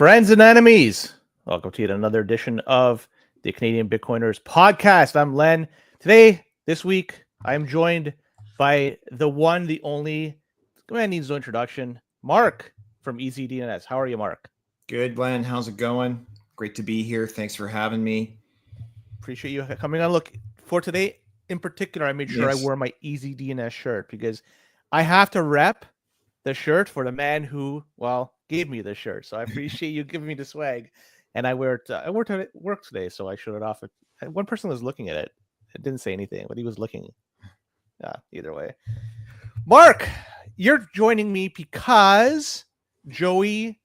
Friends and enemies, welcome to yet another edition of the Canadian Bitcoiners podcast. I'm Len. This week, I'm joined by the one, the only, man needs no introduction, Mark from EasyDNS. How are you, Mark? Good, Len. How's it going? Great to be here. Thanks for having me. Appreciate you coming on. Look, for today in particular, I made sure I wore my EasyDNS shirt because I have to rep the shirt for the man who, gave me the shirt. So I appreciate you giving me the swag. And I wear it. I wore it at work today, so I showed it off. One person was looking at it. It didn't say anything, but he was looking. Either way. Mark, you're joining me because Joey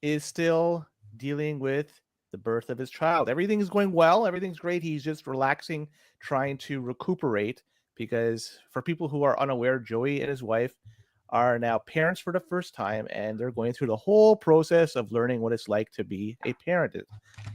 is still dealing with the birth of his child. Everything is going well. Everything's great. He's just relaxing, trying to recuperate because for people who are unaware, Joey and his wife are now parents for the first time, and they're going through the whole process of learning what it's like to be a parent.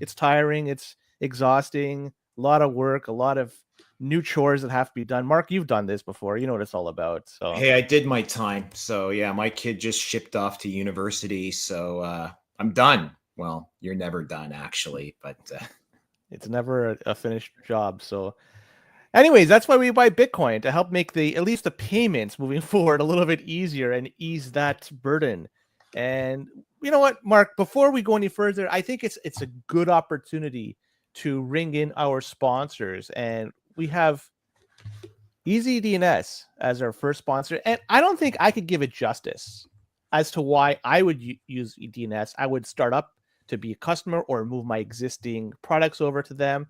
It's tiring. It's exhausting. A lot of work, a lot of new chores that have to be done. Mark, you've done this before. You know what it's all about. So hey, I did my time. So yeah, my kid just shipped off to university. So I'm done. Well, you're never done, actually, but it's never a finished job. So anyways, that's why we buy Bitcoin, to help make at least the payments moving forward a little bit easier and ease that burden. And you know what, Mark, before we go any further, I think it's a good opportunity to ring in our sponsors. And we have EasyDNS as our first sponsor. And I don't think I could give it justice as to why I would use DNS. I would start up to be a customer or move my existing products over to them,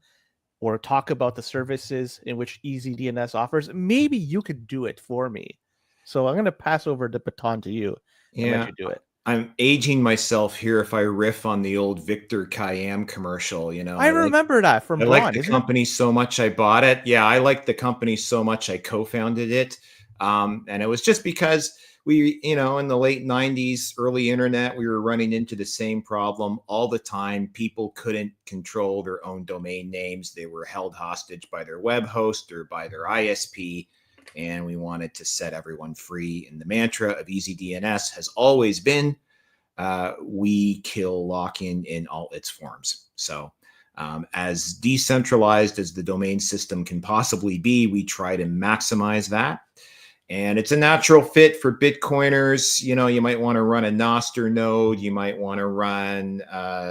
or talk about the services in which EasyDNS offers. Maybe you could do it for me. So I'm going to pass over the baton to you and let you do it. I'm aging myself here if I riff on the old Victor Kayam commercial. You know, I remember that from Braun. I like the company so much I bought it. Yeah, I like the company so much I co-founded it. And it was just because we, in the late 90s, early internet, we were running into the same problem all the time. People couldn't control their own domain names. They were held hostage by their web host or by their ISP. And we wanted to set everyone free. And the mantra of EasyDNS has always been, we kill lock-in in all its forms. So as decentralized as the domain system can possibly be, we try to maximize that. And it's a natural fit for Bitcoiners. You might want to run a Nostr node. You might want to run,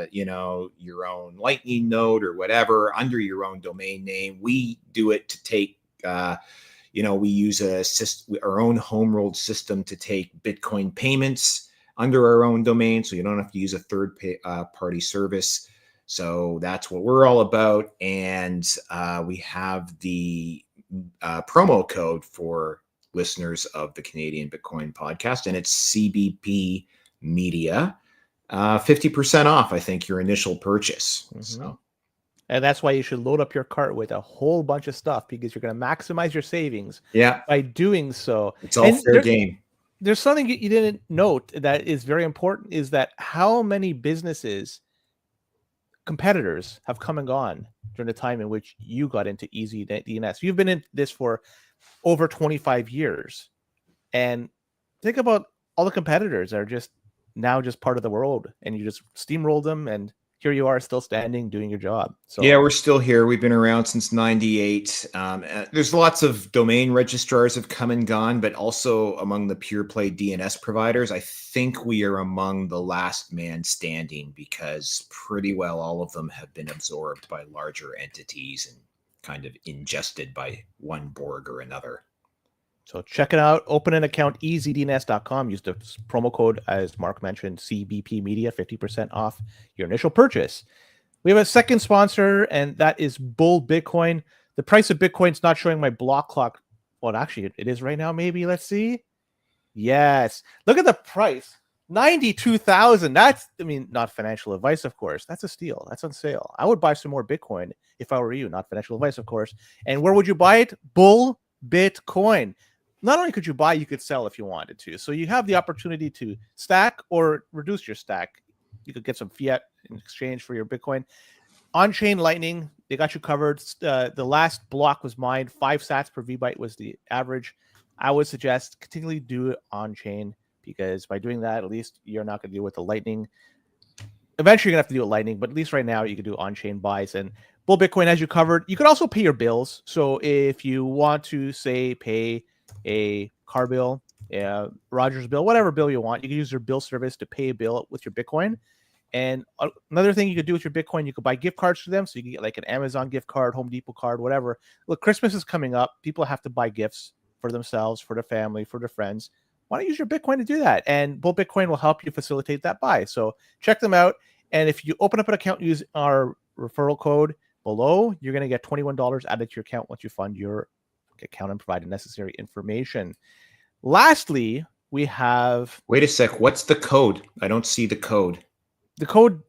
your own Lightning node or whatever under your own domain name. We do it to take, we use our own home-rolled system to take Bitcoin payments under our own domain. So you don't have to use a third-party service. So that's what we're all about. And we have the promo code for listeners of the Canadian Bitcoin podcast, and it's CBP Media, 50% off, I think, your initial purchase. Mm-hmm. So, and that's why you should load up your cart with a whole bunch of stuff, because you're going to maximize your savings. Yeah, by doing so. It's all fair game. There's something you didn't note that is very important, is that how many competitors have come and gone during the time in which you got into EasyDNS. You've been in this for over 25 years. And think about all the competitors that are just part of the world, and you just steamroll them, and here you are still standing doing your job. So yeah, we're still here. We've been around since 98. There's lots of domain registrars have come and gone, but also among the pure play DNS providers, I think we are among the last man standing, because pretty well all of them have been absorbed by larger entities and kind of ingested by one Borg or another. So check it out. Open an account, easydns.com. Use the promo code, as Mark mentioned, CBP Media, 50% off your initial purchase. We have a second sponsor, and that is Bull Bitcoin. The price of Bitcoin's not showing my block clock. Well, actually, it is right now, maybe. Let's see. Yes. Look at the price. 92,000. That's, not financial advice, of course. That's a steal. That's on sale. I would buy some more Bitcoin if I were you. Not financial advice, of course. And where would you buy it? Bull Bitcoin. Not only could you buy, you could sell if you wanted to. So you have the opportunity to stack or reduce your stack. You could get some fiat in exchange for your Bitcoin. On-chain Lightning, they got you covered. The last block was mined. 5 sats per VByte was the average. I would suggest continually do it on-chain, because by doing that, at least you're not going to deal with the Lightning Eventually, you're gonna have to do it Lightning, but at least right now you can do on-chain buys. And Bull Bitcoin has you covered. You could also pay your bills. So if you want to say pay a car bill, Rogers bill, whatever bill you want, you can use your bill service to pay a bill with your Bitcoin. And another thing you could do with your Bitcoin, you could buy gift cards for them. So you can get like an Amazon gift card, Home Depot card, whatever. Look, Christmas is coming up. People have to buy gifts for themselves, for their family, for their friends. Why don't you use your Bitcoin to do that? And Bull Bitcoin will help you facilitate that buy. So check them out. And if you open up an account, use our referral code below, you're going to get $21 added to your account once you fund your account and provide the necessary information. Lastly, we have... Wait a sec. What's the code? I don't see the code. The code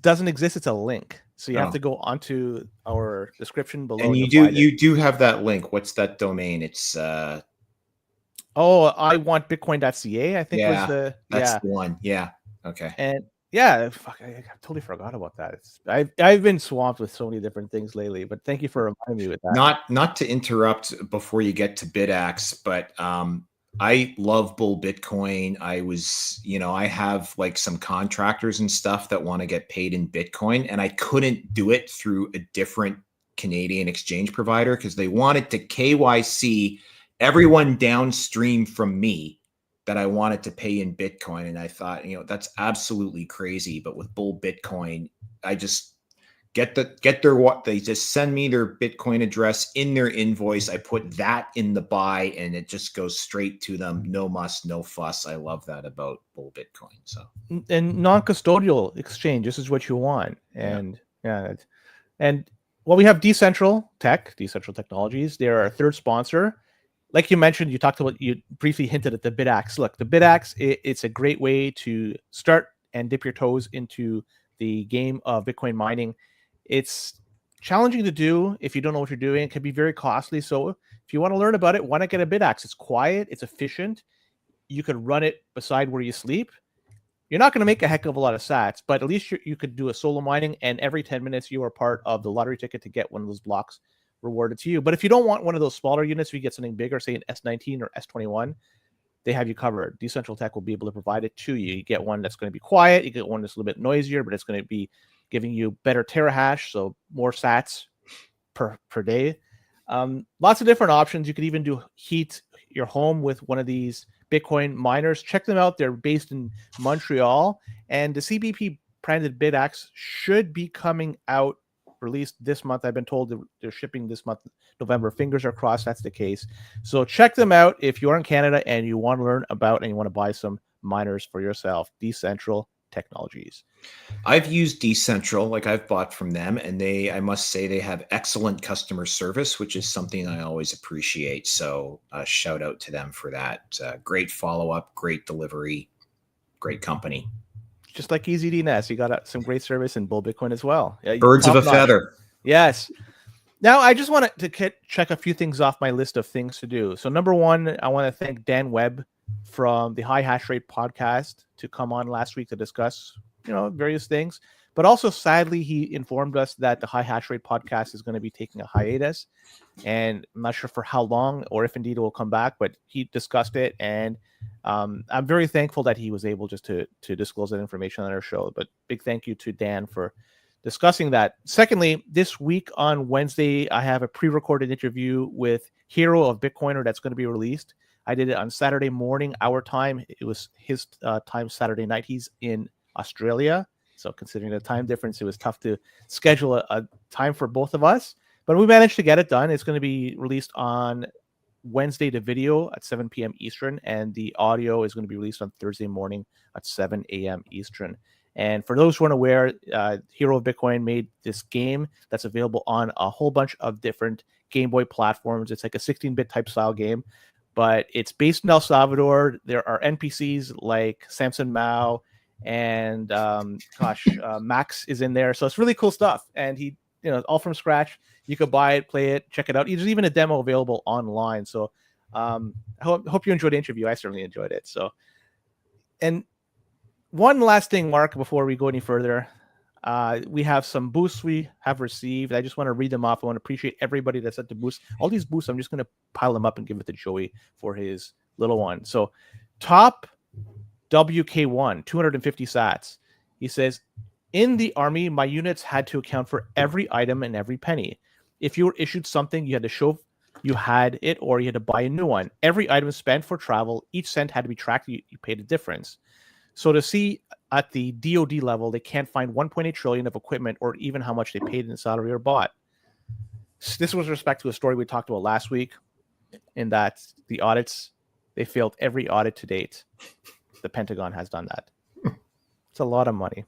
doesn't exist. It's a link. So you have to go onto our description below. And you do have that link. What's that domain? It's I want Bitcoin.ca, I think was that's the one. Yeah. Okay. And yeah, fuck, I totally forgot about that. I've been swamped with so many different things lately, but thank you for reminding me with that. Not to interrupt before you get to BitAxe, but I love Bull Bitcoin. I have like some contractors and stuff that want to get paid in Bitcoin, and I couldn't do it through a different Canadian exchange provider because they wanted to KYC everyone downstream from me that I wanted to pay in Bitcoin. And I thought, that's absolutely crazy. But with Bull Bitcoin, I just they just send me their Bitcoin address in their invoice. I put that in the buy and it just goes straight to them. No muss, no fuss. I love that about Bull Bitcoin. So, and non-custodial exchange, this is what you want. And we have Decentral Technologies. They're our third sponsor. Like you mentioned, you briefly hinted at the BitAxe. Look, the BitAxe, it's a great way to start and dip your toes into the game of Bitcoin mining. It's challenging to do if you don't know what you're doing. It can be very costly. So if you want to learn about it, why not get a BitAxe? It's quiet, it's efficient. You could run it beside where you sleep. You're not going to make a heck of a lot of sats, but at least you could do a solo mining, and every 10 minutes you are part of the lottery ticket to get one of those blocks rewarded to you. But if you don't want one of those smaller units, if you get something bigger, say an S19 or S21, they have you covered. Decentral Tech will be able to provide it to you. You get one that's going to be quiet. You get one that's a little bit noisier, but it's going to be giving you better terahash, so more sats per day. Lots of different options. You could even heat your home with one of these Bitcoin miners. Check them out. They're based in Montreal, and the CBP branded BitAxe should be coming out, released this month. I've been told they're shipping this month, November. Fingers are crossed that's the case. So check them out if you're in Canada and you want to learn about and you want to buy some miners for yourself. Decentral Technologies. I've used Decentral, like I've bought from them, and I must say they have excellent customer service, which is something I always appreciate. So shout out to them for that. Great follow-up, great delivery, great company. Just like EasyDNS, you got some great service in Bull Bitcoin as well. Birds of a feather. Yes. Now, I just wanted to check a few things off my list of things to do. So number one, I want to thank Dan Webb from the High Hash Rate podcast to come on last week to discuss, various things. But also, sadly, he informed us that the High Hash Rate podcast is going to be taking a hiatus. And I'm not sure for how long or if indeed it will come back, but he discussed it. And I'm very thankful that he was able just to disclose that information on our show. But big thank you to Dan for discussing that. Secondly, this week on Wednesday, I have a pre-recorded interview with Hero of Bitcoiner that's going to be released. I did it on Saturday morning, our time. It was his time Saturday night. He's in Australia. So considering the time difference, it was tough to schedule a time for both of us. But we managed to get it done. It's going to be released on Wednesday, the video at 7 p.m. Eastern, and the audio is going to be released on Thursday morning at 7 a.m. Eastern. And for those who aren't aware, Hero of Bitcoin made this game that's available on a whole bunch of different Game Boy platforms. It's like a 16-bit type style game, but it's based in El Salvador. There are NPCs like Samson Mao and Max is in there. So it's really cool stuff. And he, all from scratch. You could buy it, play it, check it out. There's even a demo available online. So I hope you enjoyed the interview. I certainly enjoyed it. So, and one last thing, Mark, before we go any further, we have some boosts we have received. I just want to read them off. I want to appreciate everybody that sent the boosts. All these boosts, I'm just going to pile them up and give it to Joey for his little one. So top WK1, 250 sats. He says, In the Army, my units had to account for every item and every penny. If you were issued something, you had to show you had it, or you had to buy a new one. Every item spent for travel, each cent had to be tracked. You paid a difference. So to see at the DoD level, they can't find 1.8 trillion of equipment or even how much they paid in salary or bought. This was with respect to a story we talked about last week, in that the audits, they failed every audit to date. The Pentagon has done that. It's a lot of money.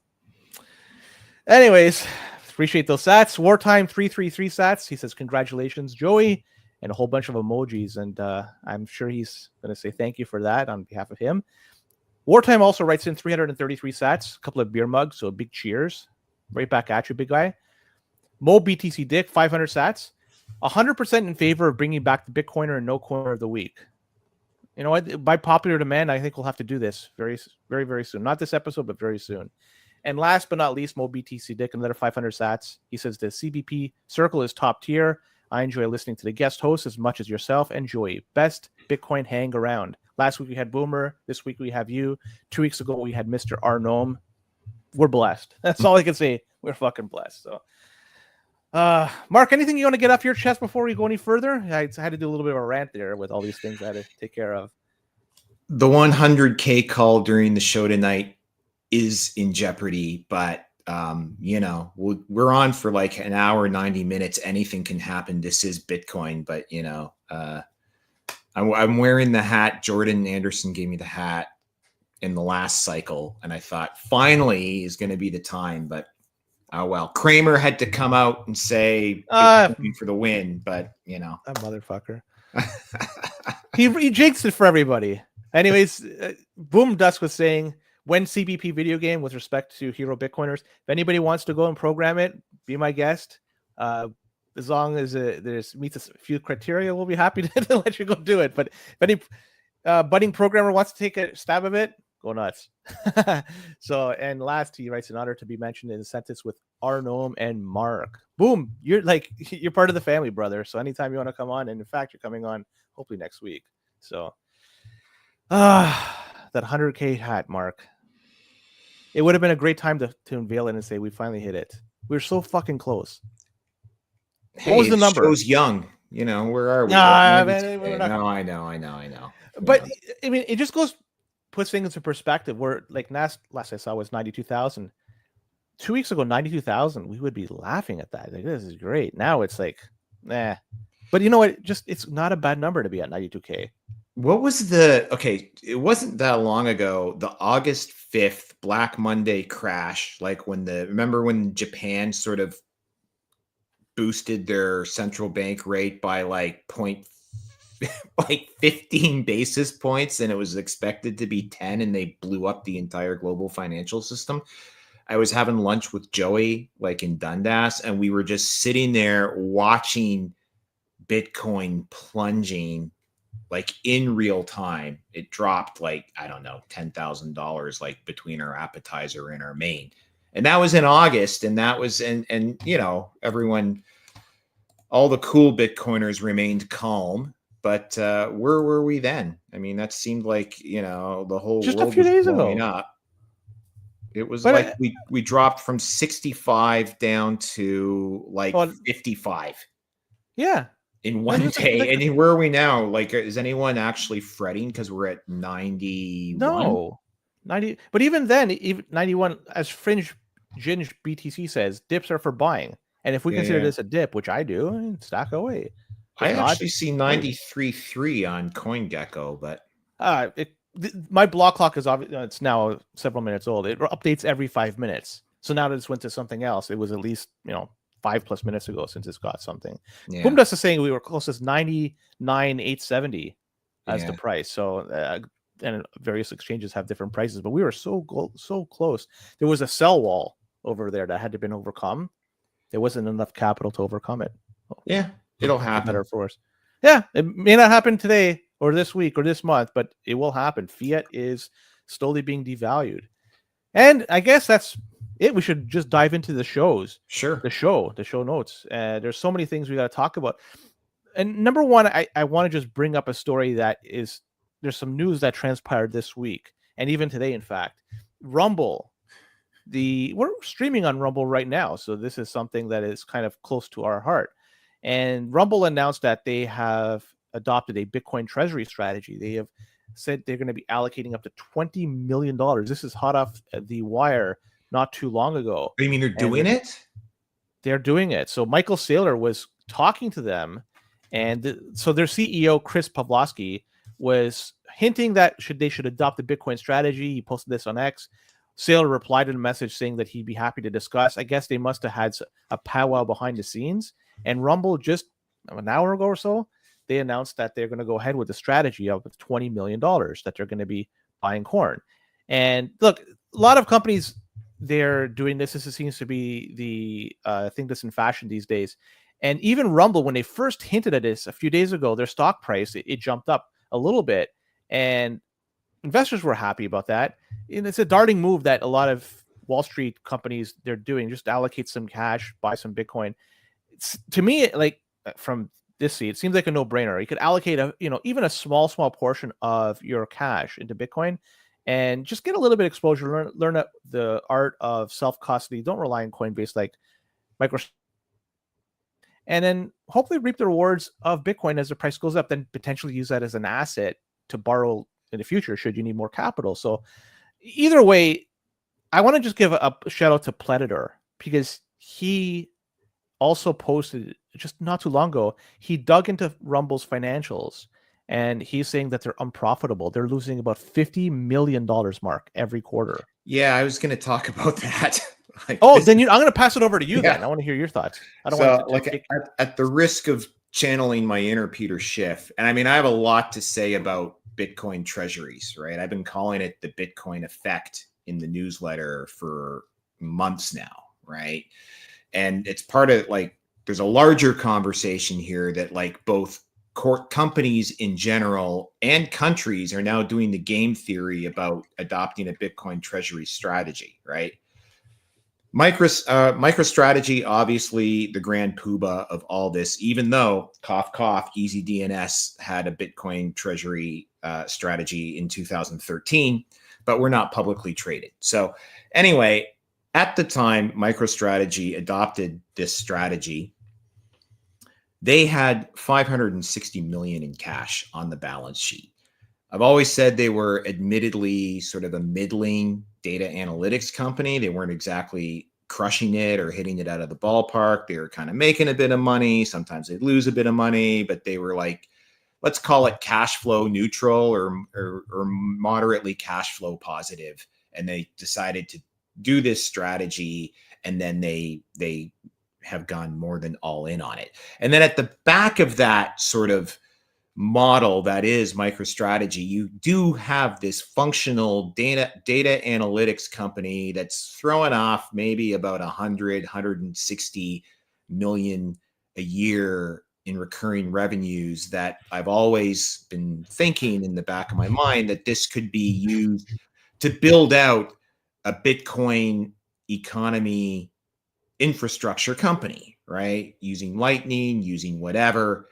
Anyways, appreciate those sats. Wartime 333 sats. He says, congratulations, Joey, and a whole bunch of emojis. And I'm sure he's going to say thank you for that on behalf of him. Wartime also writes in 333 sats, a couple of beer mugs, so a big cheers. Right back at you, big guy. Mo BTC Dick, 500 sats. 100% in favor of bringing back the Bitcoiner and no coiner of the week. You know what? By popular demand, I think we'll have to do this very, very, very soon. Not this episode, but very soon. And last but not least, Mo BTC Dick, another 500 sats. He says the CBP circle is top tier. I enjoy listening to the guest host as much as yourself. Enjoy. Best Bitcoin hang around. Last week we had Boomer. This week we have you. 2 weeks ago we had Mr. Arnome. We're blessed. That's all I can say. We're fucking blessed. So, Mark, anything you want to get off your chest before we go any further? I had to do a little bit of a rant there with all these things I had to take care of. The 100K call during the show tonight is in jeopardy, but we're on for like an hour, 90 minutes. Anything can happen. This is Bitcoin, but I'm wearing the hat. Jordan Anderson gave me the hat in the last cycle, and I thought finally is going to be the time, but oh well. Kramer had to come out and say Bitcoin for the win, but that motherfucker. he jinxed it for everybody. Anyways, Boom Dusk was saying, when CBP video game with respect to Hero Bitcoiners, if anybody wants to go and program it, be my guest. As long as there's meets a few criteria, we'll be happy to let you go do it. But if any budding programmer wants to take a stab of it, go nuts. So, and last, he writes, an honor to be mentioned in a sentence with Arnome and Mark. Boom, you're part of the family, brother. So anytime you want to come on, and in fact, you're coming on hopefully next week. So, that 100K hat, Mark. It would have been a great time to unveil it and say we finally hit it. We're so fucking close. Hey, what was the number? Show's young. Where are we? No, I know. But I mean, it just puts things into perspective. Where like last I saw was 92,000. 2 weeks ago, 92,000. We would be laughing at that. Like, this is great. Now it's like, nah. But you know what? It's not a bad number to be at 92K. What was it wasn't that long ago, the August 5th Black Monday crash, like remember when Japan sort of boosted their central bank rate by like 15 basis points, and it was expected to be 10, and they blew up the entire global financial system. I was having lunch with Joey, like in Dundas, and we were just sitting there watching Bitcoin plunging like in real time. It dropped like, I don't know, $10,000, like between our appetizer and our main. And that was in August. And that was, and everyone, all the cool Bitcoiners remained calm, but where were we then? I mean, that seemed like, the whole just world a few days ago. Up. It was like we dropped from 65 down to like 55. Yeah. In one day. And where are we now? Like, is anyone actually fretting because we're at 91? No, 90. But even then, even 91, as Fringe Ginge BTC says, dips are for buying. And if we consider this a dip, which I do, stack away. I actually see 93.3 on CoinGecko, but my block clock is obviously it's now several minutes old. It updates every 5 minutes. So now that it's went to something else, it was at least 5+ minutes ago since it's got something. Yeah. Boom Dust is saying we were close as 99,870 as the price. So and various exchanges have different prices, but we were so close. There was a sell wall over there that had to been overcome. There wasn't enough capital to overcome it. Yeah, it'll happen. Better for us. Yeah, it may not happen today or this week or this month, but it will happen. Fiat is slowly being devalued. And I guess that's it. We should just dive into the shows. Sure. The show notes. There's so many things we got to talk about. And number one, I want to just bring up a story there's some news that transpired this week. And even today, in fact, Rumble we're streaming on Rumble right now, so this is something that is kind of close to our heart. And Rumble announced that they have adopted a Bitcoin treasury strategy. They have said they're going to be allocating up to $20 million. This is hot off the wire not too long ago. You mean they're doing it? They're doing it. So Michael Saylor was talking to them, and so their CEO, Chris Pavlovsky, was hinting that they should adopt the Bitcoin strategy. He posted this on X. Saylor replied in a message saying that he'd be happy to discuss. I guess they must have had a powwow behind the scenes. And Rumble, just an hour ago or so, they announced that they're going to go ahead with the strategy of $20 million that they're going to be buying corn. And look, a lot of companies, they're doing this. This seems to be the thing that's in fashion these days. And even Rumble, when they first hinted at this a few days ago, their stock price, it jumped up a little bit. And investors were happy about that. And it's a darting move that a lot of Wall Street companies, they're doing. Just allocate some cash, buy some Bitcoin. To me, like from this seat, it seems like a no-brainer. You could allocate even a small portion of your cash into Bitcoin and just get a little bit of exposure, learn the art of self-custody. Don't rely on Coinbase like Microsoft. And then hopefully reap the rewards of Bitcoin as the price goes up, then potentially use that as an asset to borrow in the future should you need more capital. So either way, I want to just give a shout out to Predator because he also posted just not too long ago, he dug into Rumble's financials and he's saying that they're unprofitable. They're losing about $50 million, Mark, every quarter. Yeah, I was going to talk about that. Then I'm going to pass it over to you. Yeah. Then I want to hear your thoughts. I don't want to at the risk of channeling my inner Peter Schiff, and I mean, I have a lot to say about Bitcoin treasuries, right? I've been calling it the Bitcoin effect in the newsletter for months now, right? And it's part of there's a larger conversation here that both companies in general and countries are now doing the game theory about adopting a Bitcoin treasury strategy, right? MicroStrategy, obviously the grand poobah of all this, even though cough, cough, Easy DNS had a Bitcoin treasury strategy in 2013, but we're not publicly traded. So anyway, at the time MicroStrategy adopted this strategy, they had 560 million in cash on the balance sheet. I've always said they were admittedly sort of a middling data analytics company. They weren't exactly crushing it or hitting it out of the ballpark. They were kind of making a bit of money. Sometimes they'd lose a bit of money, but they were let's call it cash flow neutral or moderately cash flow positive. And they decided to do this strategy, and then they have gone more than all in on it. And then at the back of that sort of model that is MicroStrategy, you do have this functional data analytics company that's throwing off maybe about 160 million a year in recurring revenues that I've always been thinking in the back of my mind that this could be used to build out a Bitcoin economy infrastructure company, right? Using Lightning, using whatever.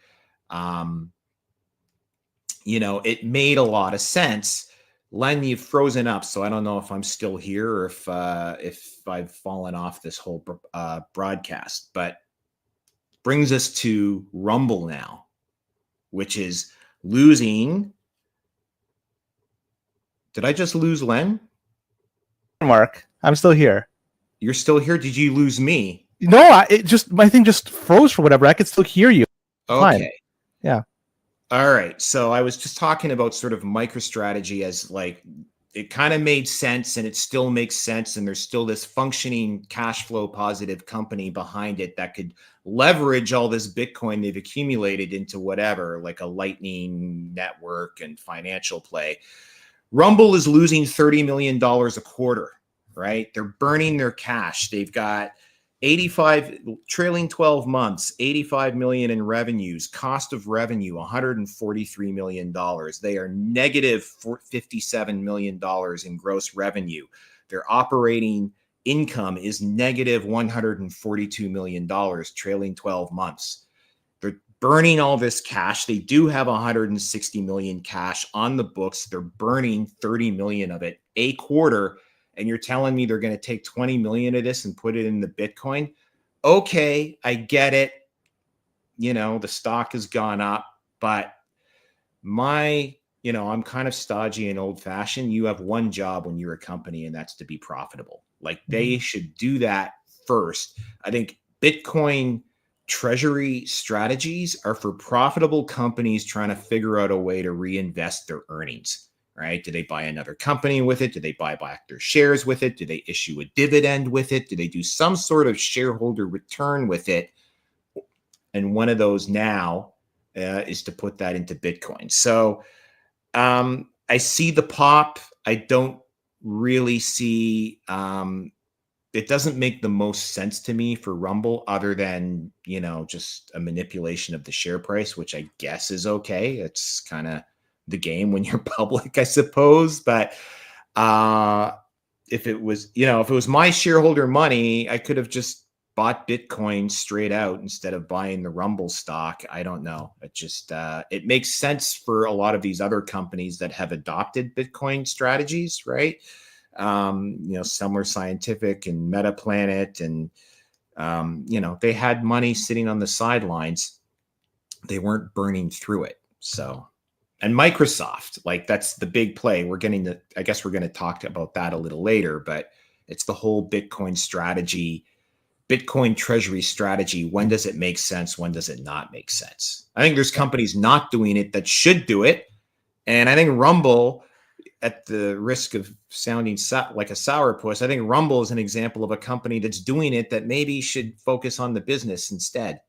It made a lot of sense. Len, you've frozen up, so I don't know if I'm still here or if I've fallen off this whole broadcast. But brings us to Rumble now, which is losing. Did I just lose Len? Mark, I'm still here. You're still here? Did you lose me? No, my thing just froze for whatever. I could still hear you. Okay. Fine. Yeah. All right. So I was just talking about sort of MicroStrategy as it kind of made sense, and it still makes sense. And there's still this functioning cash flow positive company behind it that could leverage all this Bitcoin they've accumulated into whatever, like a Lightning network and financial play. Rumble is losing $30 million a quarter, right? They're burning their cash. They've got 85 trailing 12 months, 85 million in revenues, cost of revenue, $143 million. They are negative $57 million in gross revenue. Their operating income is negative $142 million trailing 12 months. They're burning all this cash. They do have 160 million cash on the books. They're burning 30 million of it a quarter. and you're telling me they're going to take 20 million of this and put it in the Bitcoin. Okay, I get it. You know, the stock has gone up, but I'm kind of stodgy and old fashioned. You have one job when you're a company, and that's to be profitable. Like they should do that first. I think Bitcoin treasury strategies are for profitable companies trying to figure out a way to reinvest their earnings, right? Do they buy another company with it? Do they buy back their shares with it? Do they issue a dividend with it? Do they do some sort of shareholder return with it? And one of those now is to put that into Bitcoin. So I see the pop. I don't really see it doesn't make the most sense to me for Rumble other than, just a manipulation of the share price, which I guess is okay. It's kind of the game when you're public, I suppose. But if it was my shareholder money, I could have just bought Bitcoin straight out instead of buying the Rumble stock. I don't know. It just it makes sense for a lot of these other companies that have adopted Bitcoin strategies, right? Semler Scientific and Metaplanet, and they had money sitting on the sidelines. They weren't burning through it. So, and Microsoft, like that's the big play. I guess we're going to talk about that a little later, but it's the whole Bitcoin strategy. Bitcoin treasury strategy. When does it make sense? When does it not make sense? I think there's companies not doing it that should do it. And I think Rumble, at the risk of sounding like a sourpuss, I think Rumble is an example of a company that's doing it that maybe should focus on the business instead.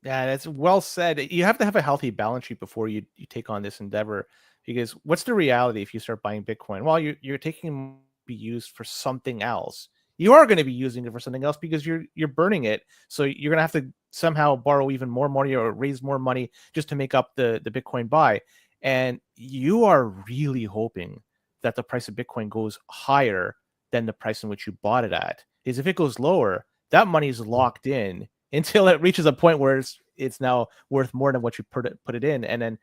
Yeah, that's well said. You have to have a healthy balance sheet before you take on this endeavor, because what's the reality if you start buying Bitcoin? Well, you're taking it to be used for something else. You are going to be using it for something else because you're burning it. So you're going to have to somehow borrow even more money or raise more money just to make up the Bitcoin buy. And you are really hoping that the price of Bitcoin goes higher than the price in which you bought it at. Because if it goes lower, that money is locked in until it reaches a point where it's now worth more than what you put it in. And then,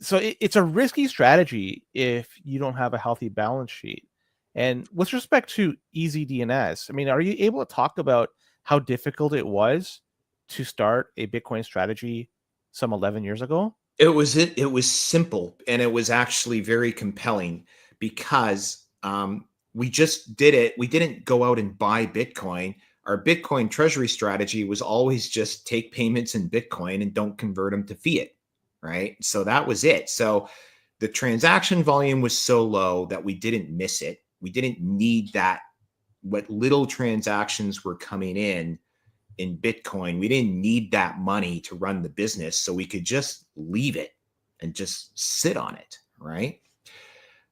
so it's a risky strategy if you don't have a healthy balance sheet. And with respect to EZDNS, I mean, are you able to talk about how difficult it was to start a Bitcoin strategy some 11 years ago? It was simple, and it was actually very compelling because we just did it. We didn't go out and buy Bitcoin. Our Bitcoin treasury strategy was always just take payments in Bitcoin and don't convert them to fiat, right? So that was it. So the transaction volume was so low that we didn't miss it. We didn't need that. What little transactions were coming in Bitcoin, we didn't need that money to run the business. So we could just leave it and just sit on it, right?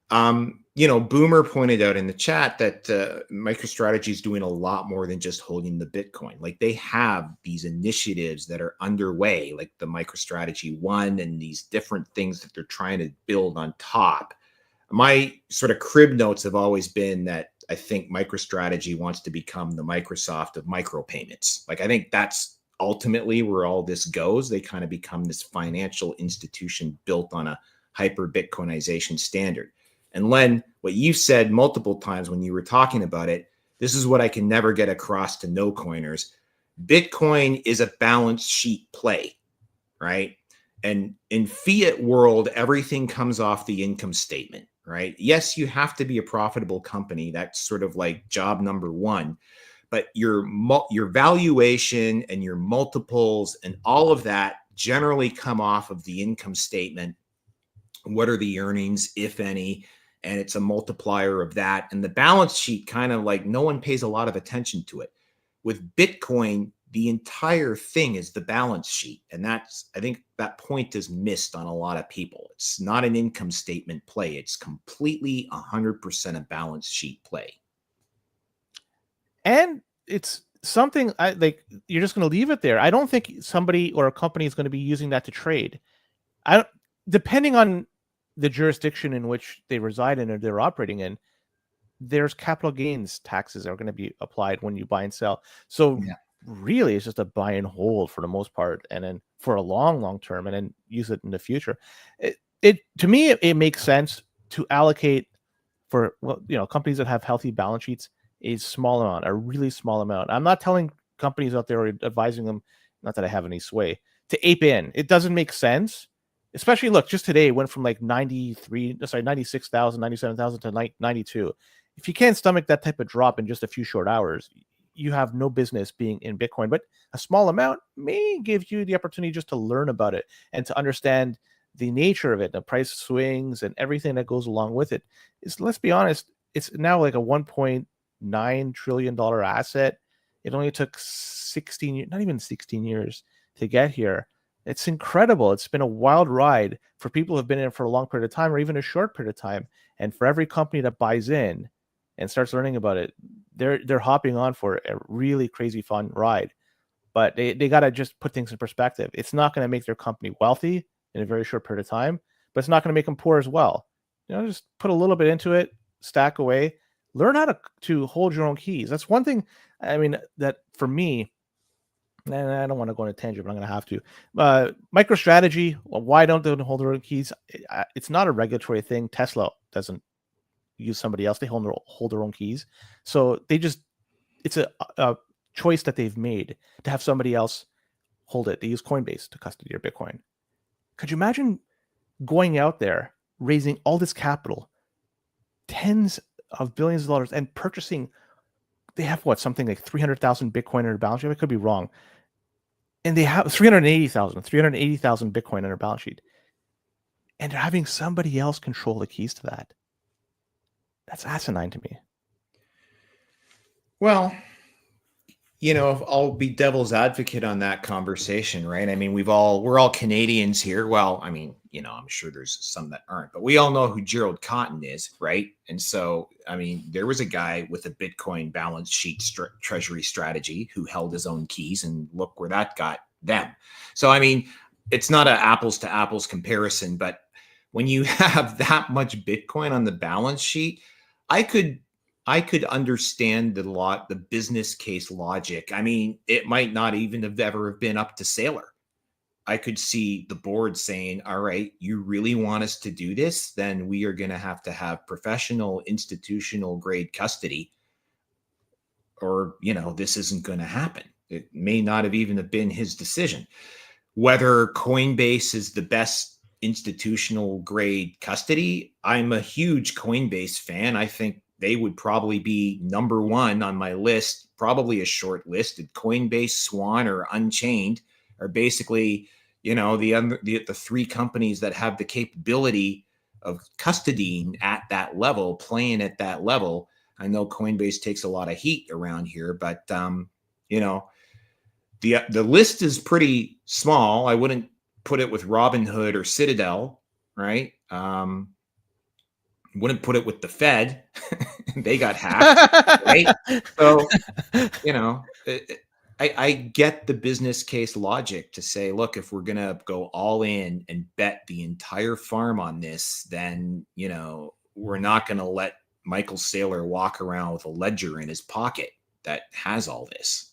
Boomer pointed out in the chat that MicroStrategy is doing a lot more than just holding the Bitcoin. Like they have these initiatives that are underway, like the MicroStrategy One and these different things that they're trying to build on top. My sort of crib notes have always been that I think MicroStrategy wants to become the Microsoft of micropayments. Like I think that's ultimately where all this goes. They kind of become this financial institution built on a hyper Bitcoinization standard. And Len, what you said multiple times when you were talking about it, this is what I can never get across to no coiners. Bitcoin is a balance sheet play, right? And in fiat world, everything comes off the income statement, right? Yes, you have to be a profitable company. That's sort of like job number one. But your valuation and your multiples and all of that generally come off of the income statement. What are the earnings, if any? And it's a multiplier of that. And the balance sheet kind of like no one pays a lot of attention to it. With Bitcoin, the entire thing is the balance sheet. And I think that point is missed on a lot of people. It's not an income statement play. It's completely 100% a balance sheet play. And it's something you're just going to leave it there. I don't think somebody or a company is going to be using that to trade. Depending on the jurisdiction in which they reside in or they're operating in, there's capital gains taxes are going to be applied when you buy and sell. So really it's just a buy and hold for the most part, and then for a long term, and then use it in the future. To me, it makes sense to allocate for companies that have healthy balance sheets, a small amount, a really small amount. I'm not telling companies out there or advising them, not that I have any sway, to ape in. It doesn't make sense. Especially, look, just today it went from like 96,000, 97,000 to 92. If you can't stomach that type of drop in just a few short hours, you have no business being in Bitcoin. But a small amount may give you the opportunity just to learn about it and to understand the nature of it, the price swings and everything that goes along with it. Let's be honest, it's now like a $1.9 trillion asset. It only took 16, not even 16 years to get here. It's incredible. It's been a wild ride for people who have been in it for a long period of time or even a short period of time. And for every company that buys in and starts learning about it, they're hopping on for a really crazy fun ride. But they got to just put things in perspective. It's not going to make their company wealthy in a very short period of time, but it's not going to make them poor as well. Just put a little bit into it, stack away, learn how to hold your own keys. That's one thing. I mean, that for me, and I don't want to go on a tangent, but I'm going to have to. MicroStrategy, why don't they hold their own keys? It's not a regulatory thing. Tesla doesn't use somebody else. They hold their own keys. So it's a choice that they've made to have somebody else hold it. They use Coinbase to custody your Bitcoin. Could you imagine going out there, raising all this capital, tens of billions of dollars, and purchasing? They have something like 300,000 Bitcoin in their balance sheet. I could be wrong. And they have 380,000 Bitcoin in their balance sheet. And they're having somebody else control the keys to that. That's asinine to me. Well, I'll be devil's advocate on that conversation, right? I mean, we're all Canadians here. Well, I mean, I'm sure there's some that aren't, but we all know who Gerald Cotton is, right? And so, I mean, there was a guy with a Bitcoin balance sheet treasury strategy who held his own keys, and look where that got them. So, I mean, it's not an apples to apples comparison, but when you have that much Bitcoin on the balance sheet, I could understand the business case logic. I mean, it might not even have ever been up to Saylor. I could see the board saying, all right, you really want us to do this? Then we are going to have professional institutional grade custody, or, this isn't going to happen. It may not have even have been his decision. Whether Coinbase is the best institutional grade custody, I'm a huge Coinbase fan. I think they would probably be number one on my list, probably a short listed. Coinbase, Swan, or Unchained are basically, the three companies that have the capability of custodying at that level, playing at that level. I know Coinbase takes a lot of heat around here, but the list is pretty small. I wouldn't put it with Robinhood or Citadel, right? Wouldn't put it with the Fed. They got hacked, right? So, I get the business case logic to say, look, if we're going to go all in and bet the entire farm on this, then, we're not going to let Michael Saylor walk around with a ledger in his pocket that has all this.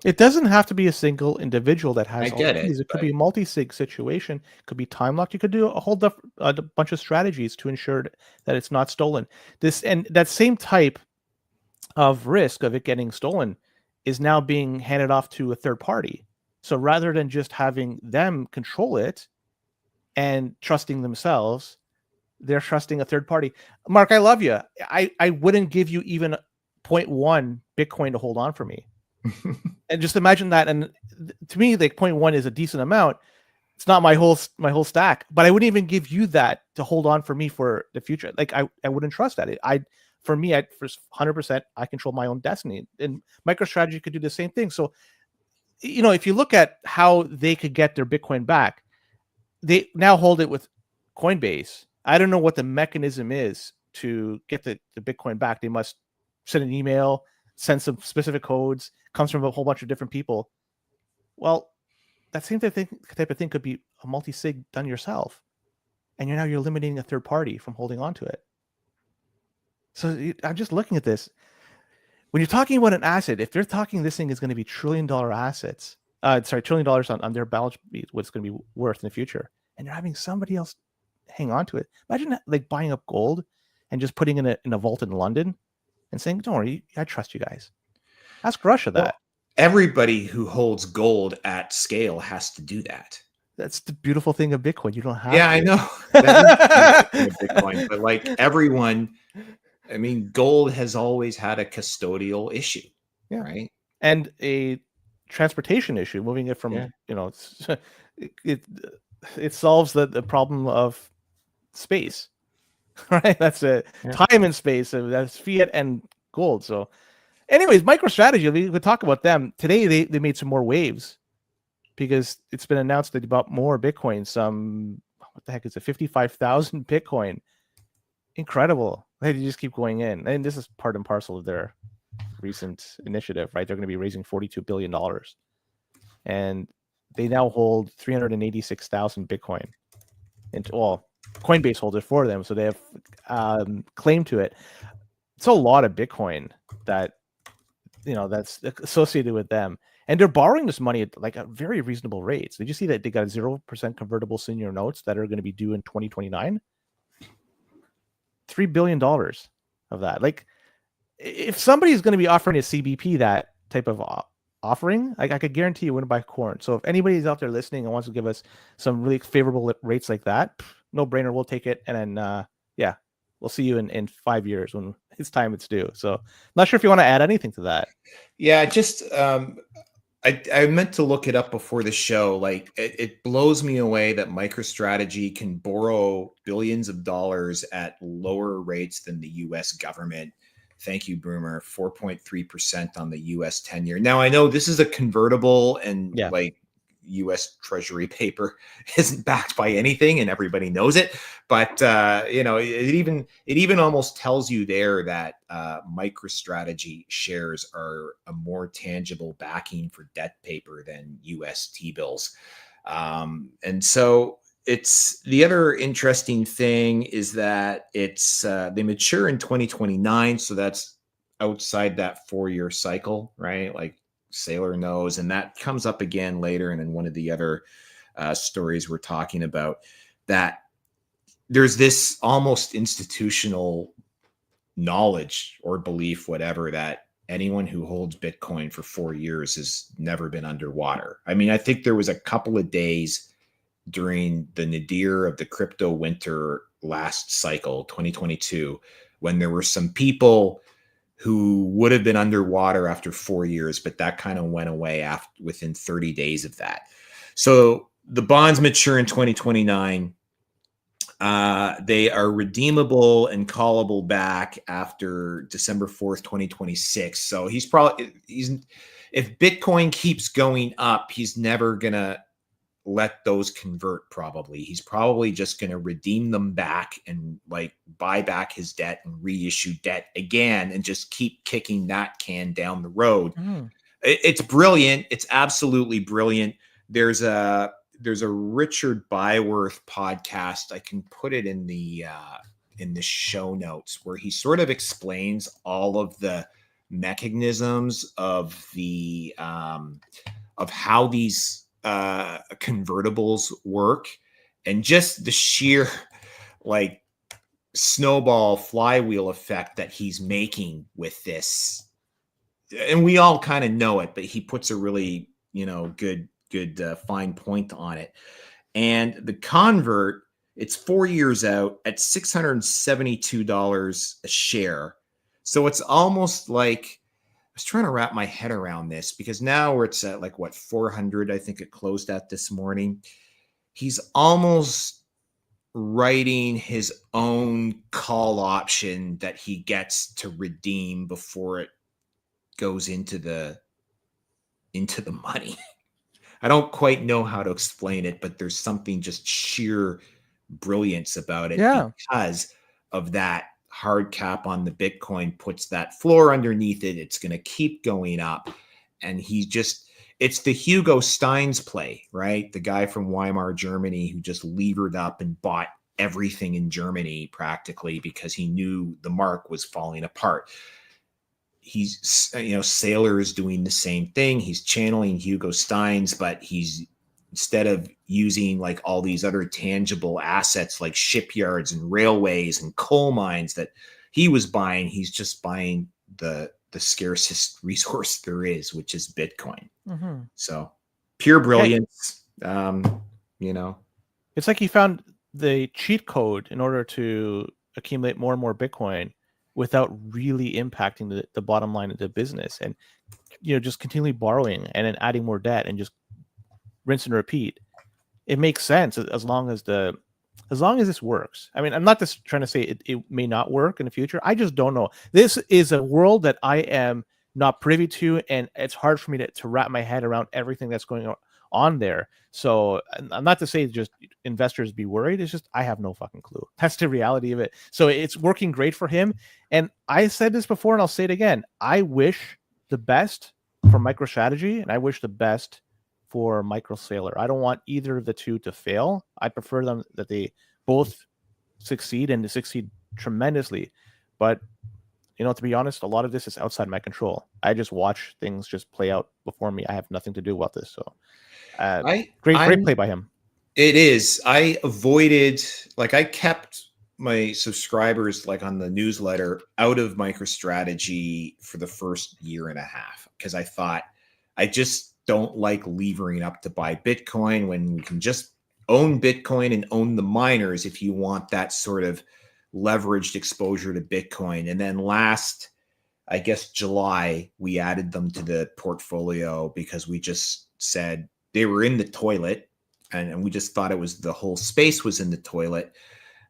It doesn't have to be a single individual that has all the keys. It could be a multi-sig situation. It could be time locked. You could do a bunch of strategies to ensure that it's not stolen. And that same type of risk of it getting stolen is now being handed off to a third party. So rather than just having them control it and trusting themselves, they're trusting a third party. Mark, I love you. I wouldn't give you even 0.1 Bitcoin to hold on for me. And just imagine that. And to me, like 0.1 is a decent amount. It's not my whole stack, but I wouldn't even give you that to hold on for me for the future. Like I wouldn't trust that. For 100%, I control my own destiny. And MicroStrategy could do the same thing. So, if you look at how they could get their Bitcoin back, they now hold it with Coinbase. I don't know what the mechanism is to get the Bitcoin back. They must send an email, send some specific codes, comes from a whole bunch of different people. Well, that same type of thing could be a multi-sig done yourself. And you're limiting a third party from holding on to it. So I'm just looking at this. When you're talking about an asset, if they're talking this thing is going to be $1 trillion assets, $1 trillion on their balance sheet, what it's going to be worth in the future, and they're having somebody else hang on to it. Imagine like buying up gold and just putting in a vault in London and saying, "Don't worry, I trust you guys." Ask Russia that. Well, everybody who holds gold at scale has to do that. That's the beautiful thing of Bitcoin. You don't have Yeah, to. I know. That is the beautiful thing of Bitcoin. But like everyone, I mean, gold has always had a custodial issue, right? And a transportation issue, moving it from, it solves the problem of space, right? That's time and space. That's fiat and gold. So anyways, MicroStrategy, we could talk about them. Today, they made some more waves because it's been announced that they bought more Bitcoin, what the heck is it, 55,000 Bitcoin. Incredible. They just keep going in. And this is part and parcel of their recent initiative, right? They're going to be raising $42 billion. And they now hold 386,000 Bitcoin. And, well, Coinbase holds it for them, so they have claim to it. It's a lot of Bitcoin that, that's associated with them. And they're borrowing this money at like a very reasonable rates. Did you see that they got 0% convertible senior notes that are going to be due in 2029? $3 billion of that. Like, if somebody's going to be offering a CBP that type of offering, I could guarantee you wouldn't buy corn. So if anybody's out there listening and wants to give us some really favorable rates like that, no brainer, we'll take it. And then, we'll see you in 5 years when it's time it's due. So not sure if you want to add anything to that. Yeah, just I meant to look it up before the show. Like it blows me away that MicroStrategy can borrow billions of dollars at lower rates than the US government. Thank you, Broomer. 4.3% on the US 10-year. Now I know this is a convertible and like US Treasury paper isn't backed by anything and everybody knows it. But it even almost tells you there that MicroStrategy shares are a more tangible backing for debt paper than US T-bills. And so it's the other interesting thing is that it's they mature in 2029. So that's outside that 4-year cycle, right? Like Saylor knows, and that comes up again later. And in one of the other stories we're talking about, that there's this almost institutional knowledge or belief, whatever, that anyone who holds Bitcoin for 4 years has never been underwater. I mean, I think there was a couple of days during the nadir of the crypto winter last cycle, 2022, when there were some people who would have been underwater after 4 years, but that kind of went away within 30 days of that. So the bonds mature in 2029. They are redeemable and callable back after December 4th, 2026. So if Bitcoin keeps going up, he's never going to let those convert. Probably he's probably just going to redeem them back and like buy back his debt and reissue debt again and just keep kicking that can down the road. It's brilliant. It's absolutely brilliant. There's a Richard Byworth podcast. I can put it in the show notes where he sort of explains all of the mechanisms of the of how these convertibles work, and just the sheer like snowball flywheel effect that he's making with this. And we all kind of know it, but he puts a really good fine point on it. And the convert, it's 4 years out at $672 a share. So it's almost like, I was trying to wrap my head around this because now it's at like 400. I think it closed at this morning. He's almost writing his own call option that he gets to redeem before it goes into the money. I don't quite know how to explain it, but there's something just sheer brilliance about it because of that hard cap on the Bitcoin puts that floor underneath it. It's going to keep going up. And it's the Hugo Stein's play, right? The guy from Weimar, Germany, who just levered up and bought everything in Germany practically because he knew the mark was falling apart. Saylor is doing the same thing. He's channeling Hugo Stein's, but he's instead of using like all these other tangible assets like shipyards and railways and coal mines that he was buying, he's just buying the scarcest resource there is, which is Bitcoin. Mm-hmm. So pure brilliance. It's like he found the cheat code in order to accumulate more and more Bitcoin without really impacting the bottom line of the business, and just continually borrowing and then adding more debt and just rinse and repeat. It makes sense as long as this works. I mean, I'm not just trying to say it may not work in the future. I just don't know. This is a world that I am not privy to, and it's hard for me to wrap my head around everything that's going on there. So I'm not to say just investors be worried. It's just I have no fucking clue. That's the reality of it. So it's working great for him. And I said this before and I'll say it again. I wish the best for MicroStrategy, and I wish the best for Saylor. I don't want either of the two to fail. I prefer them that they both succeed and to succeed tremendously. But to be honest, a lot of this is outside my control. I just watch things just play out before me. I have nothing to do about this. So great play by him. It is. I avoided, I kept my subscribers on the newsletter out of MicroStrategy for the first year and a half, because I thought I just don't like levering up to buy Bitcoin when you can just own Bitcoin and own the miners if you want that sort of leveraged exposure to Bitcoin. And then last, I guess, July, we added them to the portfolio because we just said they were in the toilet, and we just thought the whole space was in the toilet,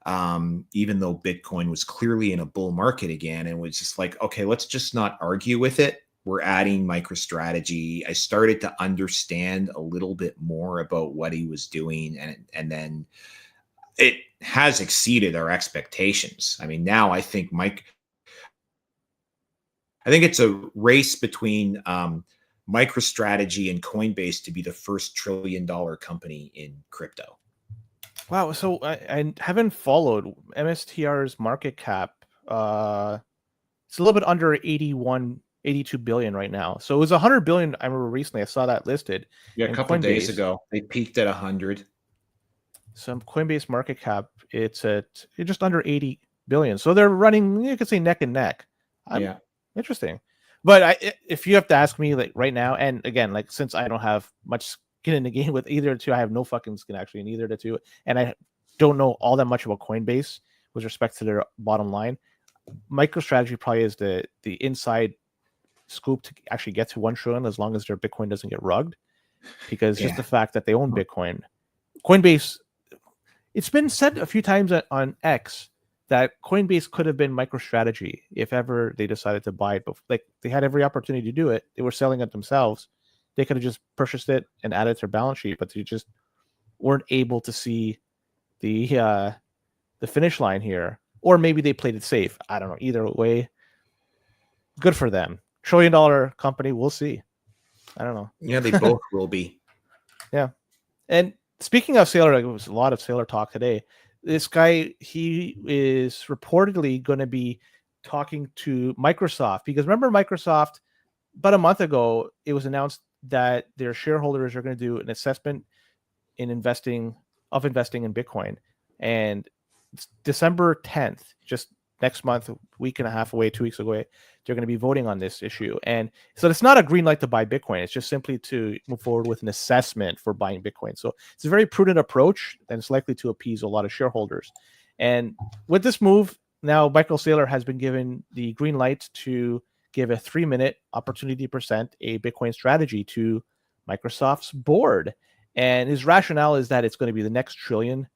even though Bitcoin was clearly in a bull market again. And was just like, okay, let's just not argue with it. We're adding MicroStrategy. I started to understand a little bit more about what he was doing, and then it has exceeded our expectations. I mean, now I think it's a race between MicroStrategy and Coinbase to be the first $1 trillion company in crypto. Wow. So I haven't followed MSTR's market cap. It's a little bit under 82 billion right now. So it was 100 billion. I remember recently I saw that listed. Yeah, a couple days ago they peaked at 100. Some Coinbase market cap, it's at just under 80 billion. So they're running, you could say, neck and neck. Yeah, interesting. But if you have to ask me right now, and again, since I don't have much skin in the game with either of the two, I have no fucking skin actually in either of the two, and I don't know all that much about Coinbase with respect to their bottom line. MicroStrategy probably is the inside scoop to actually get to 1 trillion as long as their Bitcoin doesn't get rugged, because just the fact that they own Bitcoin. Coinbase, it's been said a few times on X that Coinbase could have been MicroStrategy if ever they decided to buy it. But they had every opportunity to do it. They were selling it themselves. They could have just purchased it and added it to their balance sheet, but they just weren't able to see the finish line here. Or maybe they played it safe. I don't know. Either way, good for them. $1 trillion company. We'll see. I don't know. Yeah, they both will be. Yeah. And speaking of Saylor, there was a lot of Saylor talk today. This guy, he is reportedly going to be talking to Microsoft, because remember Microsoft, about a month ago, it was announced that their shareholders are going to do an assessment in investing in Bitcoin. And it's December 10th, just next month, a week and a half away, 2 weeks away, they're going to be voting on this issue. And so it's not a green light to buy Bitcoin. It's just simply to move forward with an assessment for buying Bitcoin. So it's a very prudent approach, and it's likely to appease a lot of shareholders. And with this move, now Michael Saylor has been given the green light to give a 3-minute opportunity to present a Bitcoin strategy to Microsoft's board. And his rationale is that it's going to be the next $1 trillion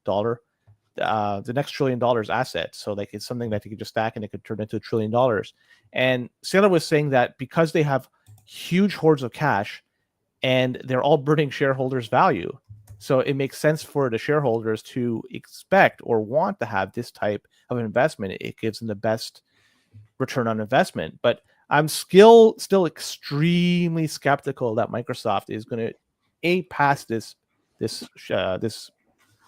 asset. So it's something that you could just stack and it could turn into $1 trillion. And Saylor was saying that because they have huge hoards of cash and they're all burning shareholders' value, so it makes sense for the shareholders to expect or want to have this type of investment. It gives them the best return on investment. But I'm still extremely skeptical that Microsoft is going to pass this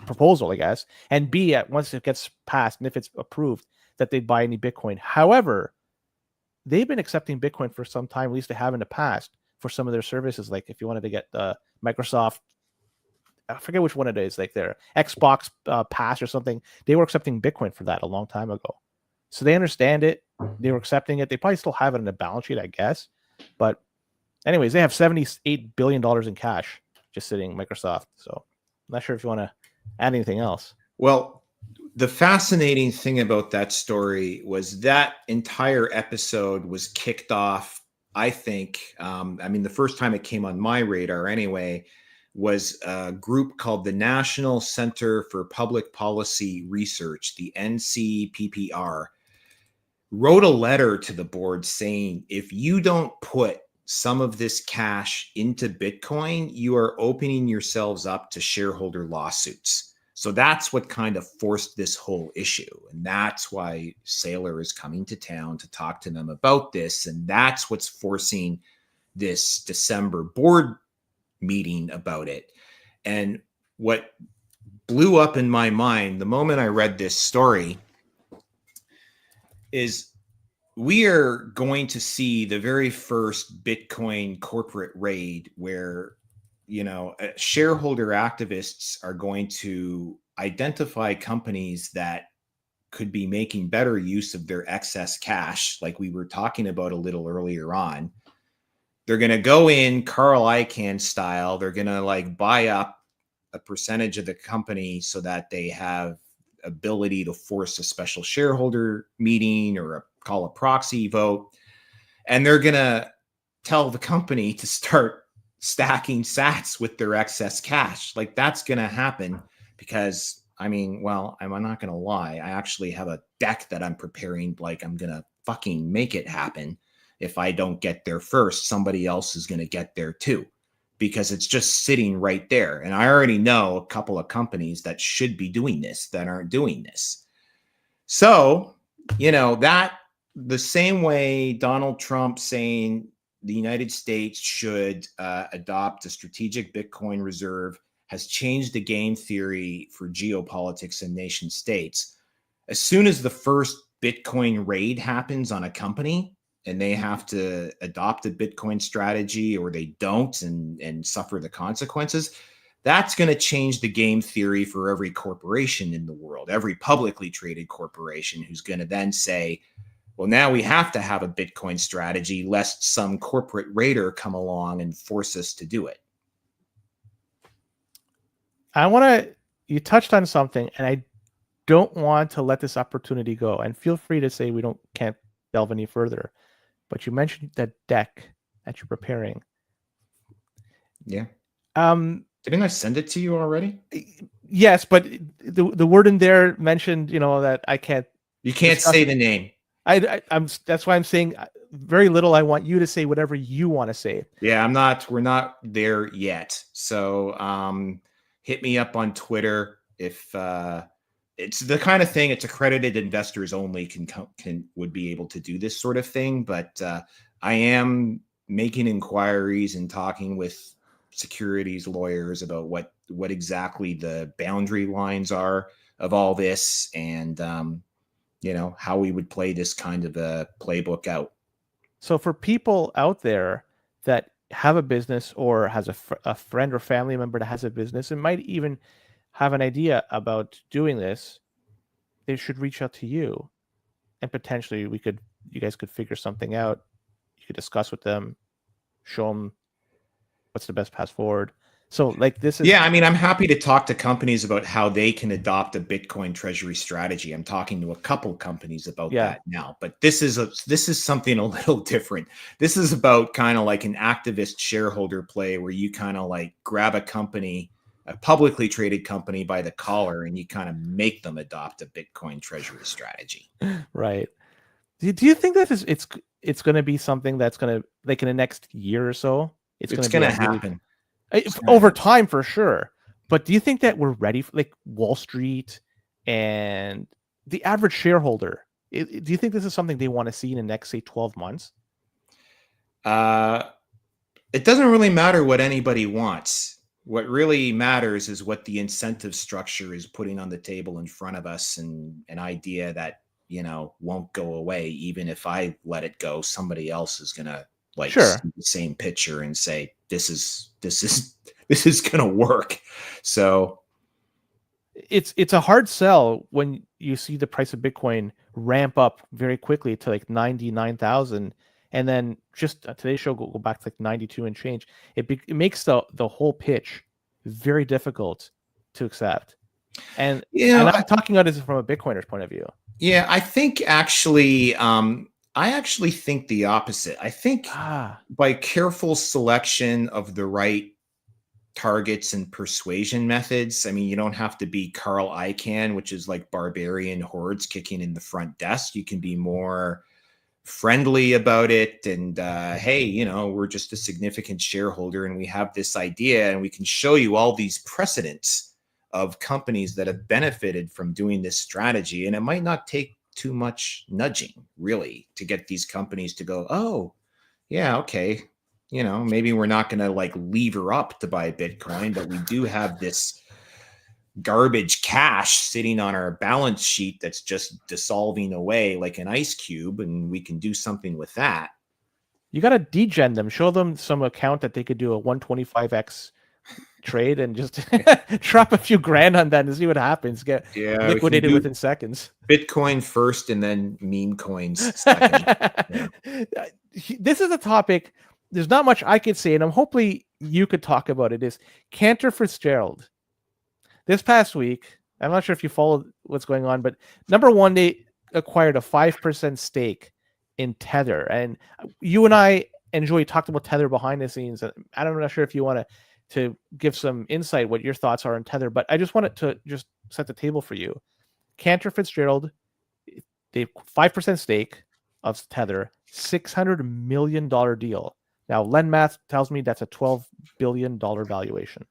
proposal, I guess, and B, once it gets passed and if it's approved, that they buy any Bitcoin. However, they've been accepting Bitcoin for some time, at least they have in the past, for some of their services. Like if you wanted to get the Microsoft I forget which one it is, like their Xbox Pass or something. They were accepting Bitcoin for that a long time ago. So they understand it. They were accepting it. They probably still have it in the balance sheet, I guess. But anyways, they have $78 billion in cash just sitting Microsoft. So I'm not sure if you want to add anything else. Well, the fascinating thing about that story was that entire episode was kicked off, I think, the first time it came on my radar anyway, was a group called the National Center for Public Policy Research, the NCPPR, wrote a letter to the board saying, if you don't put some of this cash into Bitcoin, you are opening yourselves up to shareholder lawsuits. So that's what kind of forced this whole issue. And that's why Saylor is coming to town to talk to them about this. And that's what's forcing this December board meeting about it. And what blew up in my mind the moment I read this story is we are going to see the very first Bitcoin corporate raid where, shareholder activists are going to identify companies that could be making better use of their excess cash, like we were talking about a little earlier on. They're going to go in Carl Icahn style. They're going to buy up a percentage of the company so that they have ability to force a special shareholder meeting or call a proxy vote. And they're going to tell the company to start stacking sats with their excess cash. That's going to happen because, I'm not going to lie. I actually have a deck that I'm preparing. I'm going to fucking make it happen. If I don't get there first, somebody else is going to get there too, because it's just sitting right there. And I already know a couple of companies that should be doing this that aren't doing this. So, that the same way Donald Trump saying the United States should adopt a strategic Bitcoin reserve has changed the game theory for geopolitics and nation states. As soon as the first Bitcoin raid happens on a company and they have to adopt a Bitcoin strategy or they don't and suffer the consequences, that's going to change the game theory for every corporation in the world, every publicly traded corporation who's going to then say, well, now we have to have a Bitcoin strategy lest some corporate raider come along and force us to do it. You touched on something, and I don't want to let this opportunity go. And feel free to say we can't delve any further. But you mentioned that deck that you're preparing. Yeah. Didn't I send it to you already? Yes, but the word in there mentioned, that I can't. You can't say the name. I'm. That's why I'm saying very little. I want you to say whatever you want to say. Yeah, we're not there yet. So hit me up on Twitter if it's the kind of thing. It's accredited investors only would be able to do this sort of thing. But I am making inquiries and talking with securities lawyers about what exactly the boundary lines are of all this and how we would play this kind of a playbook out. So for people out there that have a business or has a friend or family member that has a business and might even have an idea about doing this, they should reach out to you, and potentially you guys could figure something out. You could discuss with them, show them what's the best path forward. So this is... Yeah, I'm happy to talk to companies about how they can adopt a Bitcoin treasury strategy. I'm talking to a couple companies about that now, but this is something a little different. This is about kind of like an activist shareholder play where you kind of grab a company, a publicly traded company by the collar, and you kind of make them adopt a Bitcoin treasury strategy. Right. Do you think that it's going to be something that's going to, in the next year or so, it's going to happen? Over time, for sure. But do you think that we're ready for Wall Street and the average shareholder? Do you think this is something they want to see in the next, say, 12 months? It doesn't really matter what anybody wants. What really matters is what the incentive structure is putting on the table in front of us, and an idea that, won't go away. Even if I let it go, somebody else is going to like Sure. see the same picture and say, this is going to work. So it's a hard sell when you see the price of Bitcoin ramp up very quickly to like 99,000, and then just today's show go back to like 92 and change. It makes the whole pitch very difficult to accept. And I'm talking about this from a Bitcoiner's point of view. Yeah, I think actually, I actually think the opposite. I think by careful selection of the right targets and persuasion methods. I mean, you don't have to be Carl Icahn, which is like barbarian hordes kicking in the front desk. You can be more friendly about it. And hey, you know, we're just a significant shareholder and we have this idea and we can show you all these precedents of companies that have benefited from doing this strategy. And it might not take too much nudging, really, to get these companies to go, oh, yeah, okay. You know, maybe we're not going to like lever up to buy Bitcoin, but we do have this garbage cash sitting on our balance sheet that's just dissolving away like an ice cube, and we can do something with that. You got to degen them, show them some account that they could do a 125x trade and just drop a few grand on that and see what happens. Get liquidated within seconds. Bitcoin first and then meme coins second. Yeah. This is a topic. There's not much I could say, and I'm hopefully you could talk about it. Is Cantor Fitzgerald this past week? I'm not sure if you followed what's going on, but number one, they acquired a 5% stake in Tether, and you and I talked about Tether behind the scenes. I'm not sure if you want to give some insight what your thoughts are on Tether, but I just wanted to just set the table for you. Cantor Fitzgerald, they 5% stake of Tether, $600 million deal. Now, Len Math tells me that's a $12 billion valuation.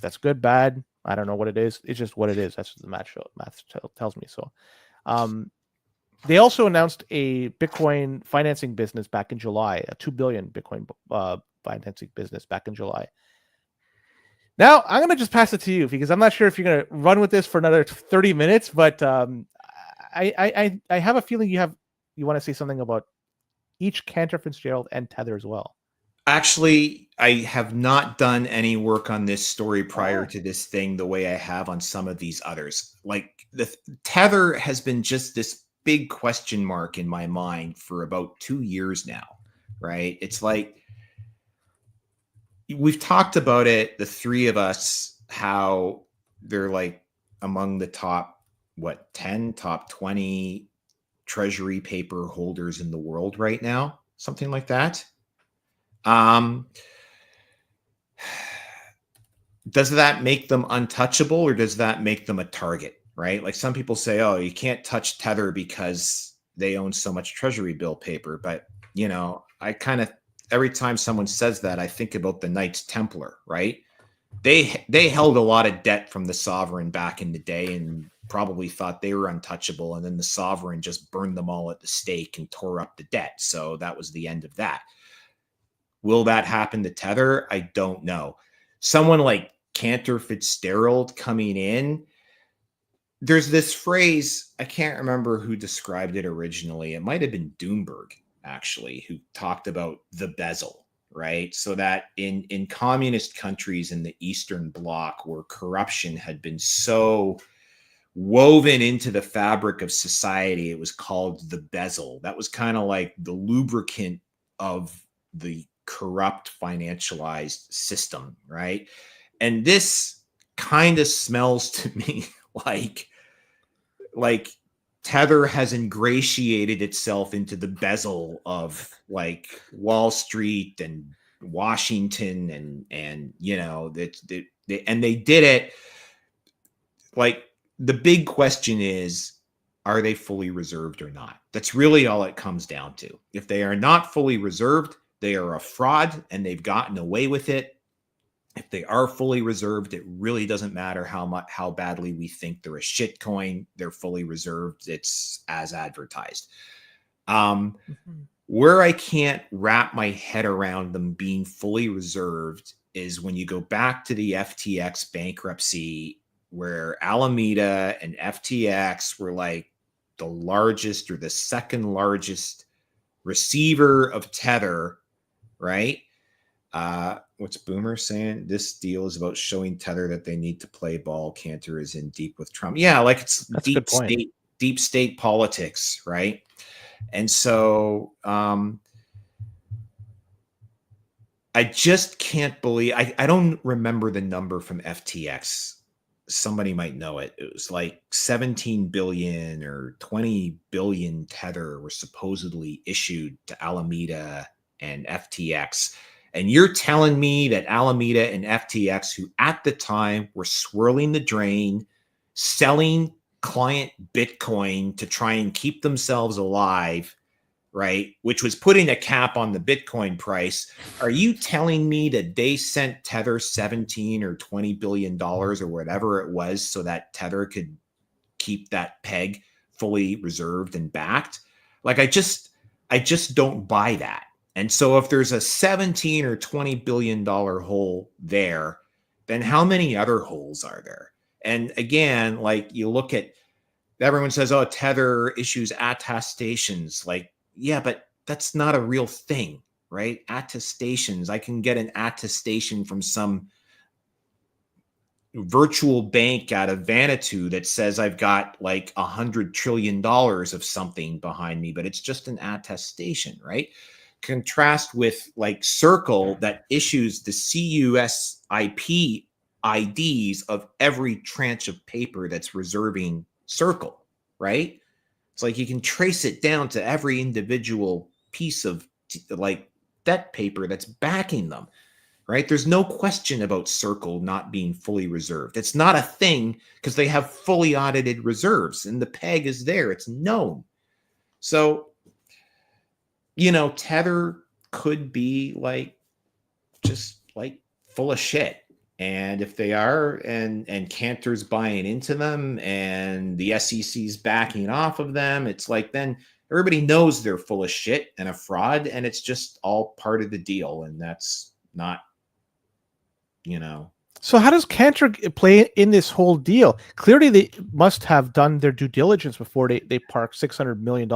That's good, bad. I don't know what it is. It's just what it is. That's what the math tells me. So, they also announced a Bitcoin financing business back in July, a $2 billion Bitcoin financing business back in July. Now, I'm going to just pass it to you because I'm not sure if you're going to run with this for another 30 minutes, but I have a feeling you want to say something about each Cantor Fitzgerald and Tether as well. Actually, I have not done any work on this story prior to this thing the way I have on some of these others. Like the Tether has been just this big question mark in my mind for about 2 years now, right? It's like we've talked about it, the three of us, how they're like among the top 10, top 20 treasury paper holders in the world right now, something like that. Does that make them untouchable or does that make them a target, right? Like some people say, oh, you can't touch Tether because they own so much treasury bill paper. But, you know, I kind of, every time someone says that, I think about the Knights Templar, right? They held a lot of debt from the sovereign back in the day and probably thought they were untouchable. And then the sovereign just burned them all at the stake and tore up the debt. So that was the end of that. Will that happen to Tether? I don't know. Someone like Cantor Fitzgerald coming in, there's this phrase, I can't remember who described it originally. It might have been Doomberg, actually, who talked about the bezel, right? So that in communist countries in the Eastern Bloc where corruption had been so woven into the fabric of society, it was called the bezel. That was kind of like the lubricant of the corrupt financialized system, right? And this kind of smells to me like Tether has ingratiated itself into the bezel of like Wall Street and Washington and you know and they did it. Like the big question is, are they fully reserved or not? That's really all it comes down to. If they are not fully reserved, they are a fraud and they've gotten away with it. If they are fully reserved, it really doesn't matter how badly we think they're a shit coin. They're fully reserved. It's as advertised. Where I can't wrap my head around them being fully reserved is when you go back to the FTX bankruptcy, where Alameda and FTX were like the largest or the second largest receiver of Tether, right? What's Boomer saying? This deal is about showing Tether that they need to play ball. Cantor is in deep with Trump. Yeah, like it's That's a good point. deep state politics, right? And so I just can't believe I don't remember the number from FTX. Somebody might know it. It was like 17 billion or 20 billion Tether were supposedly issued to Alameda and FTX. And you're telling me that Alameda and FTX, who at the time were swirling the drain, selling client Bitcoin to try and keep themselves alive, right? Which was putting a cap on the Bitcoin price. Are you telling me that they sent Tether 17 or $20 billion or whatever it was so that Tether could keep that peg fully reserved and backed? Like, I just don't buy that. And so if there's a 17 or $20 billion hole there, then how many other holes are there? And again, like you look at, everyone says, oh, Tether issues attestations. Like, yeah, but that's not a real thing, right? Attestations. I can get an attestation from some virtual bank out of Vanuatu that says I've got like $100 trillion of something behind me, but it's just an attestation, right? Contrast with like Circle that issues the CUSIP IDs of every tranche of paper that's reserving Circle, right? It's like you can trace it down to every individual piece of like debt paper that's backing them, right? There's no question about Circle not being fully reserved. It's not a thing because they have fully audited reserves and the peg is there. It's known. So, you know, Tether could be like just like full of shit. And if they are, and Cantor's buying into them and the SEC's backing off of them, it's like then everybody knows they're full of shit and a fraud, and it's just all part of the deal. And that's not, you know. So how does Cantor play in this whole deal? Clearly, they must have done their due diligence before they park $600 million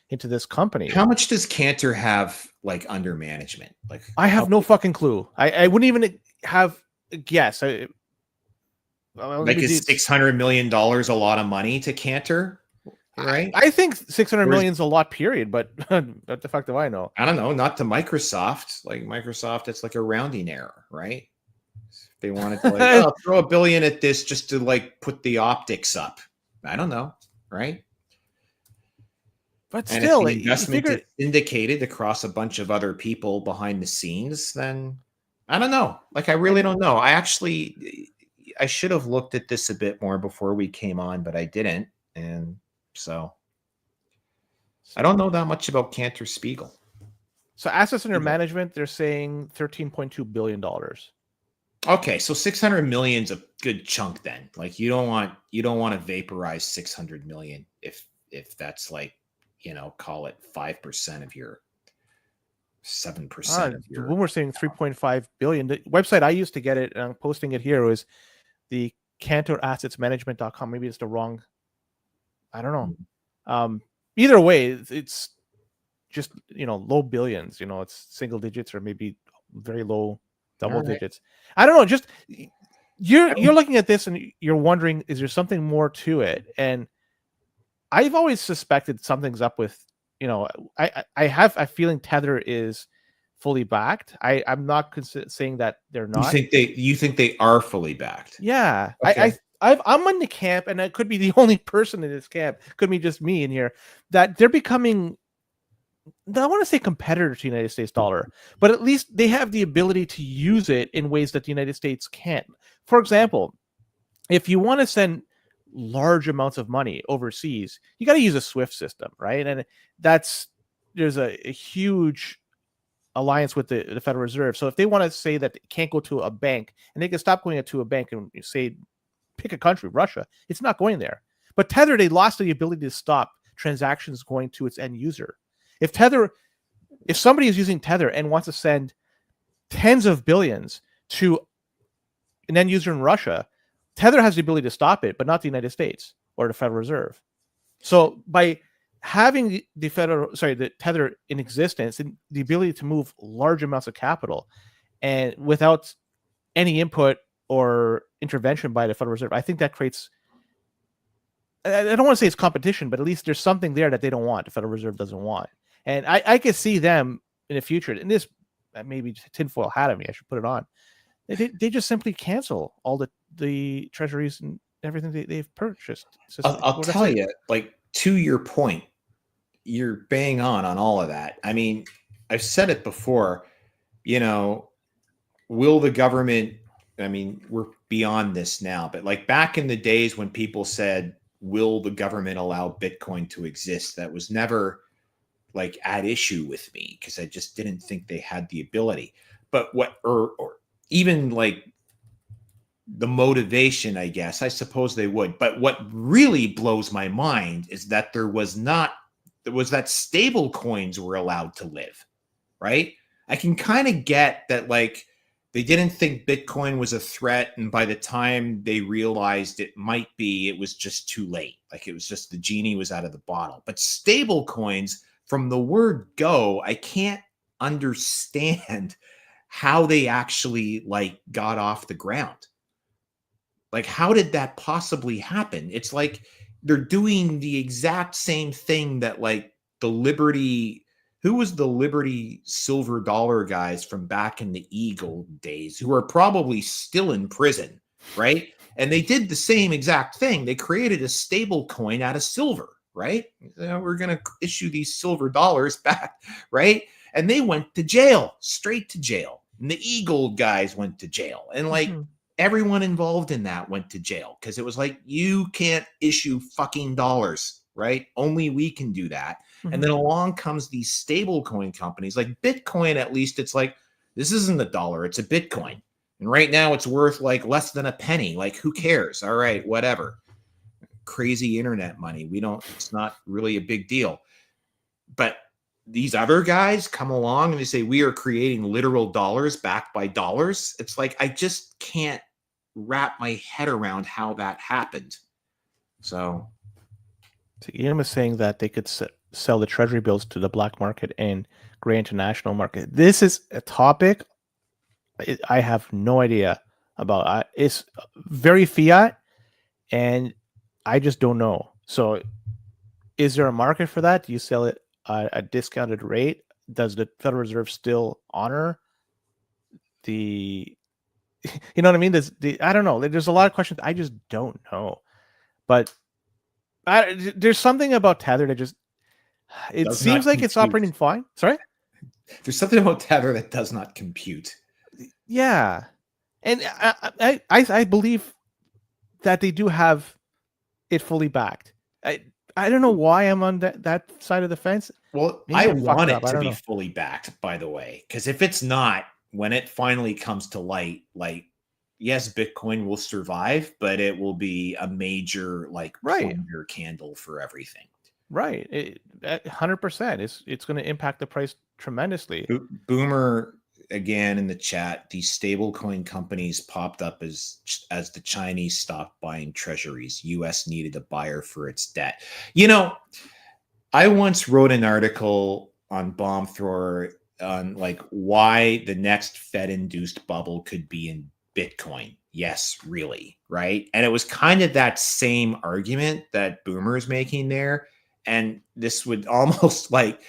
into this company. How much does Cantor have like under management? Like, I have no fucking clue. I wouldn't even have a guess. Like, is $600 million a lot of money to Cantor? Right? I think 600 million is a lot, period. But what the fuck do I know? I don't know. Not to Microsoft. Like Microsoft, it's like a rounding error, right? They wanted to like throw $1 billion at this just to like put the optics up. I don't know, right? But and still, if the investment is indicated across a bunch of other people behind the scenes, then I don't know. Like, I really don't know. I should have looked at this a bit more before we came on, but I didn't. And so I don't know that much about Cantor Spiegel. So assets under management, they're saying $13.2 billion. Okay, so 600 million is a good chunk then. Like you don't want to vaporize 600 million if that's like, you know, call it 5% of your 7% of your. When we're saying 3.5 billion, the website I used to get it, and I'm posting it here, was the CantorAssetsManagement.com. Maybe it's the wrong. I don't know. Either way, it's just, you know, low billions. You know, it's single digits or maybe very low double digits. I don't know. Just you're looking at this and you're wondering, is there something more to it? And I've always suspected something's up with, you know, I have a feeling Tether is fully backed. I'm not saying that they're not. You think they are fully backed? Yeah. Okay. I'm in the camp, and I could be the only person in this camp, could be just me in here, that they're becoming, I want to say competitor to the United States dollar, but at least they have the ability to use it in ways that the United States can't. For example, if you want to send large amounts of money overseas, you got to use a SWIFT system, right? And there's a huge alliance with the Federal Reserve. So if they want to say that it can't go to a bank, and they can stop going to a bank and say, pick a country, Russia, it's not going there. But Tether, they lost the ability to stop transactions going to its end user. If somebody is using Tether and wants to send tens of billions to an end user in Russia, Tether has the ability to stop it, but not the United States or the Federal Reserve. So by having the tether in existence and the ability to move large amounts of capital and without any input or intervention by the Federal Reserve, I think that creates, I don't want to say it's competition, but at least there's something there that they don't want, the Federal Reserve doesn't want. And I could see them in the future, and this maybe tinfoil hat of me, I should put it on. They just simply cancel all the treasuries and everything they've purchased. I'll tell you, like, to your point, you're bang on all of that. I mean, I've said it before, will the government, I mean, we're beyond this now, but like back in the days when people said, will the government allow Bitcoin to exist? That was never like at issue with me because I just didn't think they had the ability. But or even like the motivation, I guess, I suppose they would. But what really blows my mind is that there was that stable coins were allowed to live, right? I can kind of get that, like, they didn't think Bitcoin was a threat, and by the time they realized it might be, it was just too late. Like, it was just the genie was out of the bottle. But stable coins, from the word go, I can't understand how they actually like got off the ground. Like, how did that possibly happen? It's like they're doing the exact same thing that like the Liberty, who was the Liberty silver dollar guys from back in the Eagle days, who are probably still in prison, right? And they did the same exact thing. They created a stable coin out of silver, right? We're going to issue these silver dollars back, right? And they went to jail, straight to jail. And the Eagle guys went to jail. And like everyone involved in that went to jail because it was like, you can't issue fucking dollars, right? Only we can do that. And then along comes these stable coin companies like Bitcoin. At least it's like, this isn't a dollar, it's a Bitcoin. And right now it's worth like less than a penny. Like, who cares? All right, whatever. Crazy internet money. It's not really a big deal. But these other guys come along and they say, we are creating literal dollars backed by dollars. It's like, I just can't wrap my head around how that happened. So Ian was saying that they could sell the treasury bills to the black market and gray international market. This is a topic I have no idea about. It's very fiat, and I just don't know. So is there a market for that? Do you sell it at a discounted rate? Does the Federal Reserve still honor the, you know what I mean? I don't know. There's a lot of questions. I just don't know. But there's something about Tether that just, it seems like it's operating fine. Sorry? There's something about Tether that does not compute. Yeah. And I believe that they do have it fully backed. I don't know why I'm on that side of the fence. Well, I want it to be fully backed, by the way, because if it's not, when it finally comes to light, like, yes, Bitcoin will survive, but it will be a major like pointer candle for everything. Right. 100%. It's going to impact the price tremendously. Boomer, again in the chat, these stablecoin companies popped up as the Chinese stopped buying treasuries. US needed a buyer for its debt. I once wrote an article on Bomb Thrower on like why the next Fed-induced bubble could be in Bitcoin. Yes, really, right? And it was kind of that same argument that Boomer's making there. And this would almost like,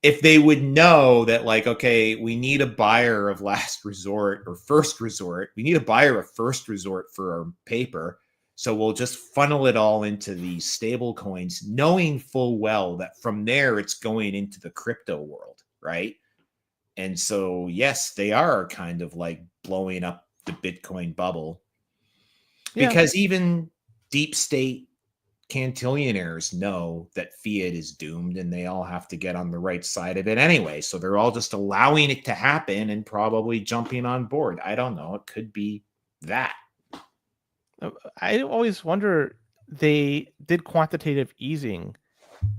if they would know that, like, okay, we need a buyer of last resort or first resort. We need a buyer of first resort for our paper. So we'll just funnel it all into these stable coins, knowing full well that from there it's going into the crypto world, right? And so, yes, they are kind of like blowing up the Bitcoin bubble because even deep state cantillionaires know that fiat is doomed and they all have to get on the right side of it anyway. So they're all just allowing it to happen and probably jumping on board. I don't know. It could be that. I always wonder, they did quantitative easing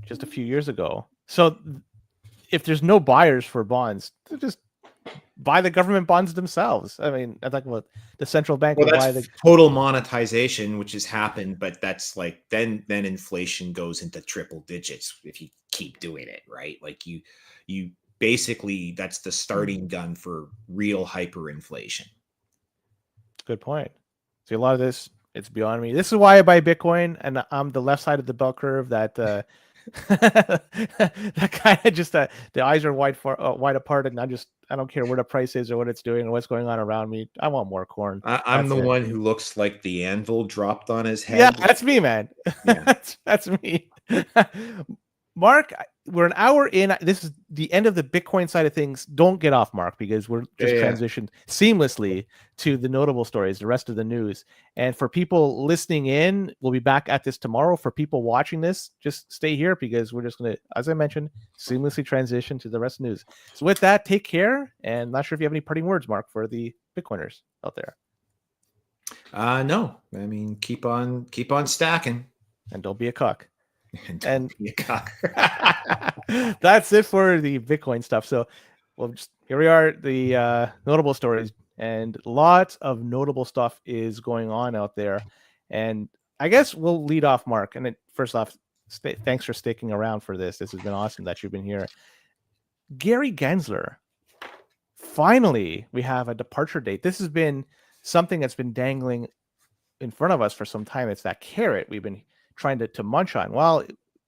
just a few years ago. So if there's no buyers for bonds, they'll just buy the government bonds themselves. I mean, I talk about the central bank Well, will buy that's the. total monetization, which has happened, but that's like then inflation goes into triple digits if you keep doing it, right? Like you basically that's the starting gun for real hyperinflation. Good point. See, a lot of this, it's beyond me. This is why I buy Bitcoin, and I'm the left side of the bell curve. That that kind of just the eyes are wide apart, and I don't care where the price is or what it's doing or what's going on around me. I want more corn. I'm That's the it. one who looks like the anvil dropped on his Yeah, head. that's me, man. Yeah. That's me. Mark, we're an hour in. This is the end of the Bitcoin side of things. Don't get off, Mark, because we're just transitioned seamlessly to the notable stories, the rest of the news. And for people listening in, we'll be back at this tomorrow. For people watching this, just stay here because we're just going to, as I mentioned, seamlessly transition to the rest of the news. So with that, take care. And not sure if you have any parting words, Mark, for the Bitcoiners out there. No, I mean, keep on stacking. And don't be a cuck. And be a cuck. That's it for the Bitcoin stuff. So here we are, the notable stories, and lots of notable stuff is going on out there. And I guess we'll lead off, Mark. And first off, thanks for sticking around for this. This has been awesome that you've been here. Gary Gensler. Finally, we have a departure date. This has been something that's been dangling in front of us for some time. It's that carrot we've been trying to munch on. Well,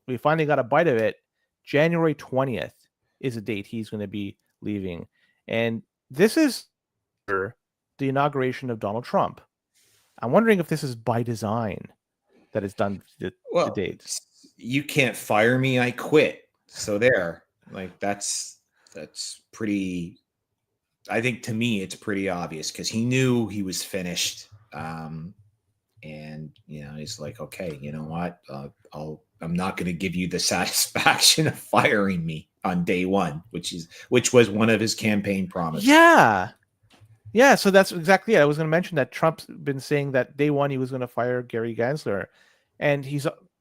we finally got a bite of it. January 20th is the date he's going to be leaving. And this is the inauguration of Donald Trump. I'm wondering if this is by design that it's done the date. You can't fire me, I quit. So there. Like that's pretty, I think to me it's pretty obvious because he knew he was finished. And he's like, okay, you know what? I'm not going to give you the satisfaction of firing me on day one, which was one of his campaign promises. Yeah. So that's exactly it. I was going to mention that Trump's been saying that day one he was going to fire Gary Gensler, and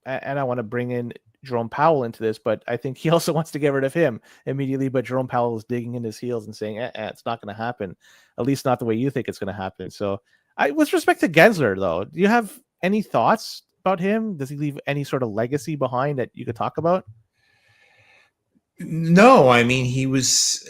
I want to bring in Jerome Powell into this, but I think he also wants to get rid of him immediately. But Jerome Powell is digging in his heels and saying, it's not going to happen, at least not the way you think it's going to happen. So. With respect to Gensler, though, do you have any thoughts about him? Does he leave any sort of legacy behind that you could talk about? No, I mean he was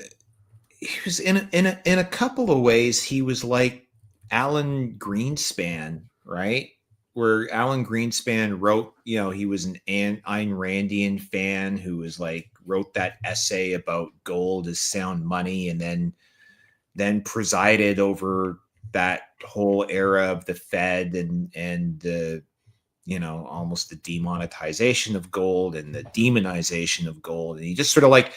in a couple of ways he was like Alan Greenspan, right? Where Alan Greenspan wrote, he was an Ayn Randian fan who was like wrote that essay about gold as sound money, and then presided over that whole era of the Fed and the, almost the demonetization of gold and the demonization of gold. And he just sort of like,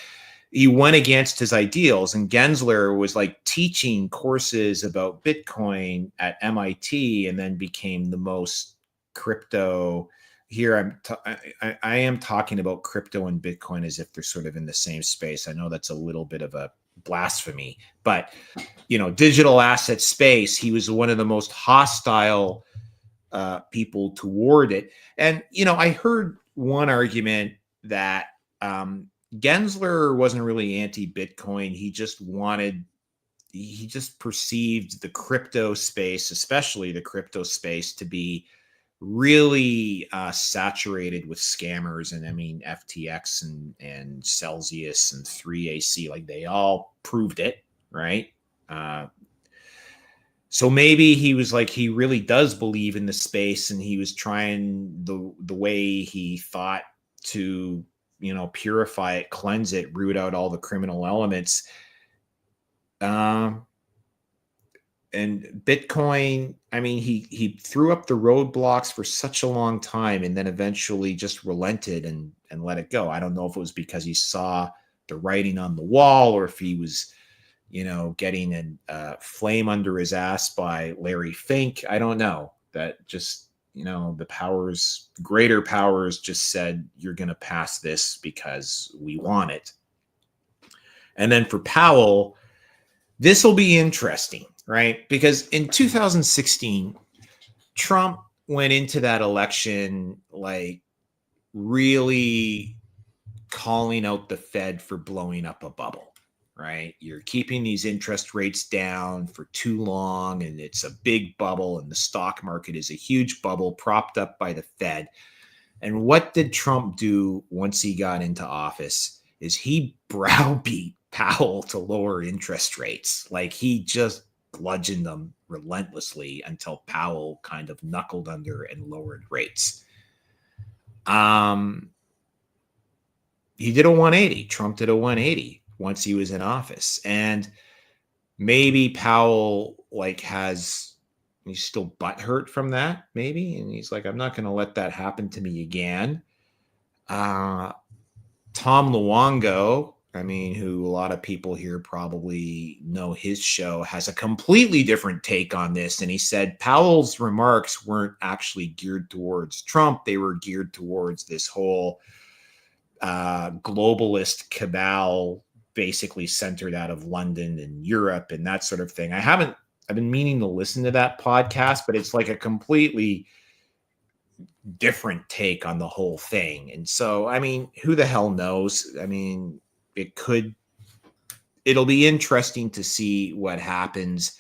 he went against his ideals. And Gensler was like teaching courses about Bitcoin at MIT and then became the most crypto. Here I am talking about crypto and Bitcoin as if they're sort of in the same space. I know that's a little bit of a blasphemy, but digital asset space, he was one of the most hostile people toward it. And I heard one argument that Gensler wasn't really anti-Bitcoin. He just perceived the crypto space, especially the crypto space, to be really saturated with scammers. And I mean, FTX and Celsius and 3AC, like they all proved it, right? So maybe he was like, he really does believe in the space, and he was trying the way he thought to, purify it, cleanse it, root out all the criminal elements. And Bitcoin, I mean, he threw up the roadblocks for such a long time and then eventually just relented and let it go. I don't know if it was because he saw the writing on the wall or if he was, getting a flame under his ass by Larry Fink. I don't know. That just, the greater powers just said, you're going to pass this because we want it. And then for Powell, this will be interesting, right? Because in 2016, Trump went into that election like really calling out the Fed for blowing up a bubble, right? You're keeping these interest rates down for too long, and it's a big bubble, and the stock market is a huge bubble propped up by the Fed. And what did Trump do once he got into office is he browbeat Powell to lower interest rates. Like he just bludgeoned them relentlessly until Powell kind of knuckled under and lowered rates. He did a 180. Trump did a 180 once he was in office. And maybe Powell he's still butthurt from that, maybe. And he's like, I'm not going to let that happen to me again. Tom Luongo, who a lot of people here probably know his show, has a completely different take on this. And he said Powell's remarks weren't actually geared towards Trump. They were geared towards this whole globalist cabal, basically centered out of London and Europe and that sort of thing. I've been meaning to listen to that podcast, but it's like a completely different take on the whole thing. And so, who the hell knows? It'll be interesting to see what happens.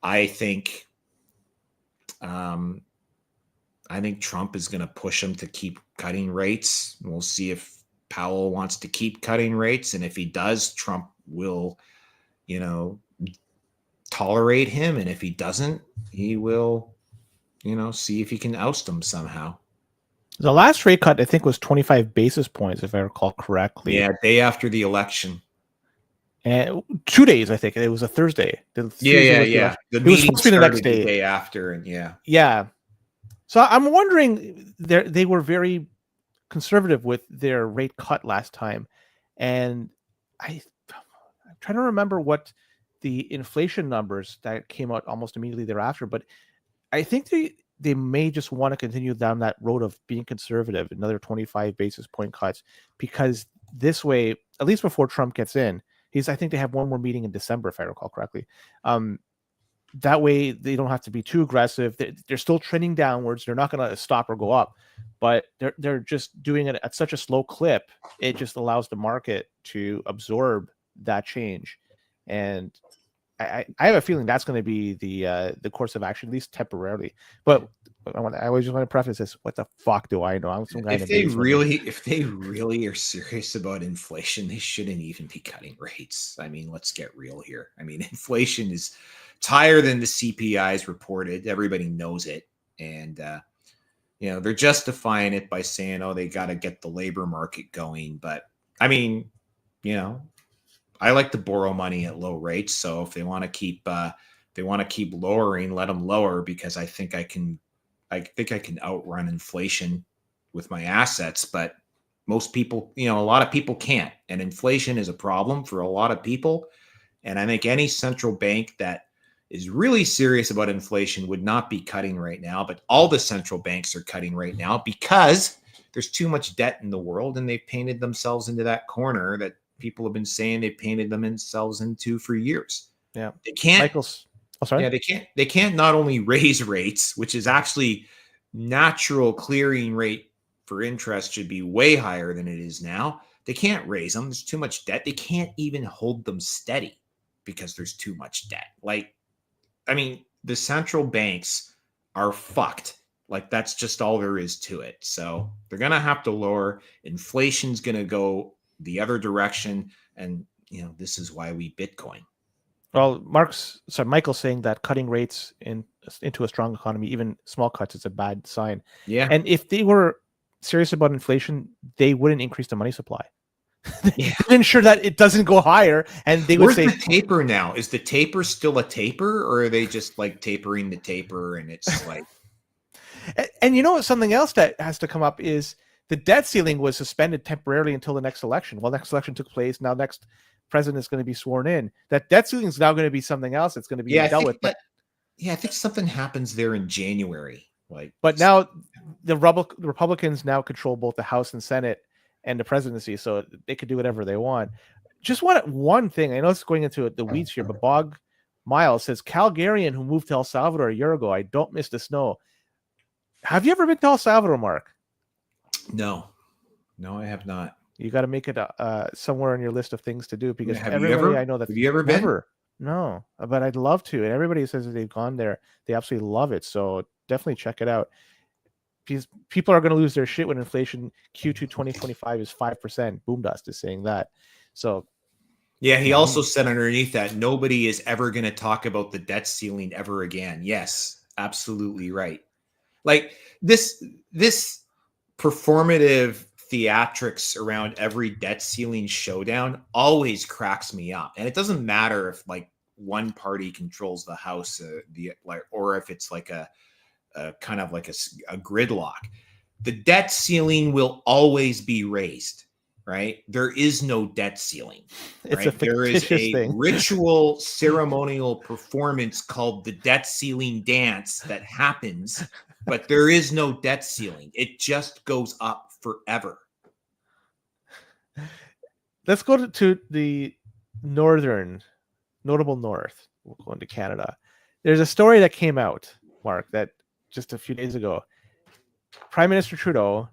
I think Trump is going to push him to keep cutting rates. We'll see if Powell wants to keep cutting rates. And if he does, Trump will, tolerate him. And if he doesn't, he will, see if he can oust him somehow. The last rate cut, I think, was 25 basis points, if I recall correctly. Yeah, day after the election. And 2 days, I think. It was a Thursday. Yeah. It was supposed to be the next day. The day after, and yeah. Yeah. So I'm wondering, they were very conservative with their rate cut last time. And I'm trying to remember what the inflation numbers that came out almost immediately thereafter, but I think they may just want to continue down that road of being conservative, another 25 basis point cuts, because this way, at least before Trump gets in, I think they have one more meeting in December, if I recall correctly. That way they don't have to be too aggressive. They're still trending downwards. They're not going to stop or go up, but they're just doing it at such a slow clip. It just allows the market to absorb that change. And I have a feeling that's going to be the course of action, at least temporarily. But I always just want to preface this: what the fuck do I know? I'm some guy. If they really are serious about inflation, they shouldn't even be cutting rates. Let's get real here. Inflation is higher than the CPI is reported. Everybody knows it, and they're justifying it by saying, "Oh, they got to get the labor market going." But I like to borrow money at low rates. So if they want to keep lowering, let them lower, because I think I can outrun inflation with my assets. But most people, a lot of people can't. And inflation is a problem for a lot of people. And I think any central bank that is really serious about inflation would not be cutting right now. But all the central banks are cutting right now because there's too much debt in the world, and they've painted themselves into that corner that people have been saying they painted themselves into for years. Yeah. They can't. Michael's. Oh, sorry. Yeah, they can't not only raise rates, which is actually natural clearing rate for interest should be way higher than it is now. They can't raise them. There's too much debt. They can't even hold them steady because there's too much debt. The central banks are fucked. That's just all there is to it. So they're going to have to lower. Inflation's going to go the other direction. And, this is why we Bitcoin. Well, Michael's saying that cutting rates into a strong economy, even small cuts, is a bad sign. Yeah. And if they were serious about inflation, they wouldn't increase the money supply. They ensure that it doesn't go higher. And they would say, the taper now? Is the taper still a taper, or are they just tapering the taper? And it's like, and something else that has to come up is the debt ceiling was suspended temporarily until the next election. Well, next election took place. Now next president is going to be sworn in. That debt ceiling is now going to be something else. It's going to be dealt with. I think something happens there in January. But now the Republicans now control both the House and Senate and the presidency, so they could do whatever they want. Just one thing. I know it's going into the weeds here, but Bog Miles says, Calgarian who moved to El Salvador a year ago, I don't miss the snow. Have you ever been to El Salvador, Mark? No, I have not. You got to make it somewhere on your list of things to do, because Have everybody I know that have you ever been? never, no, but I'd love to. And everybody says that they've gone there, they absolutely love it. So definitely check it out. Because people are going to lose their shit when inflation Q2 2025 is 5%. Boom Dust is saying that. So yeah, he also said underneath that nobody is ever going to talk about the debt ceiling ever again. Yes, absolutely right. Like this performative theatrics around every debt ceiling showdown always cracks me up. And it doesn't matter if like one party controls the house, or if it's like a kind of like a gridlock. The debt ceiling will always be raised, right? There is no debt ceiling, it's right? a There is fictitious a thing. ritual ceremonial performance called the debt ceiling dance that happens, but there is no debt ceiling. It just goes up forever. Let's go to the notable north. We'll go into Canada. There's a story that came out, Mark, that just a few days ago, Prime Minister Trudeau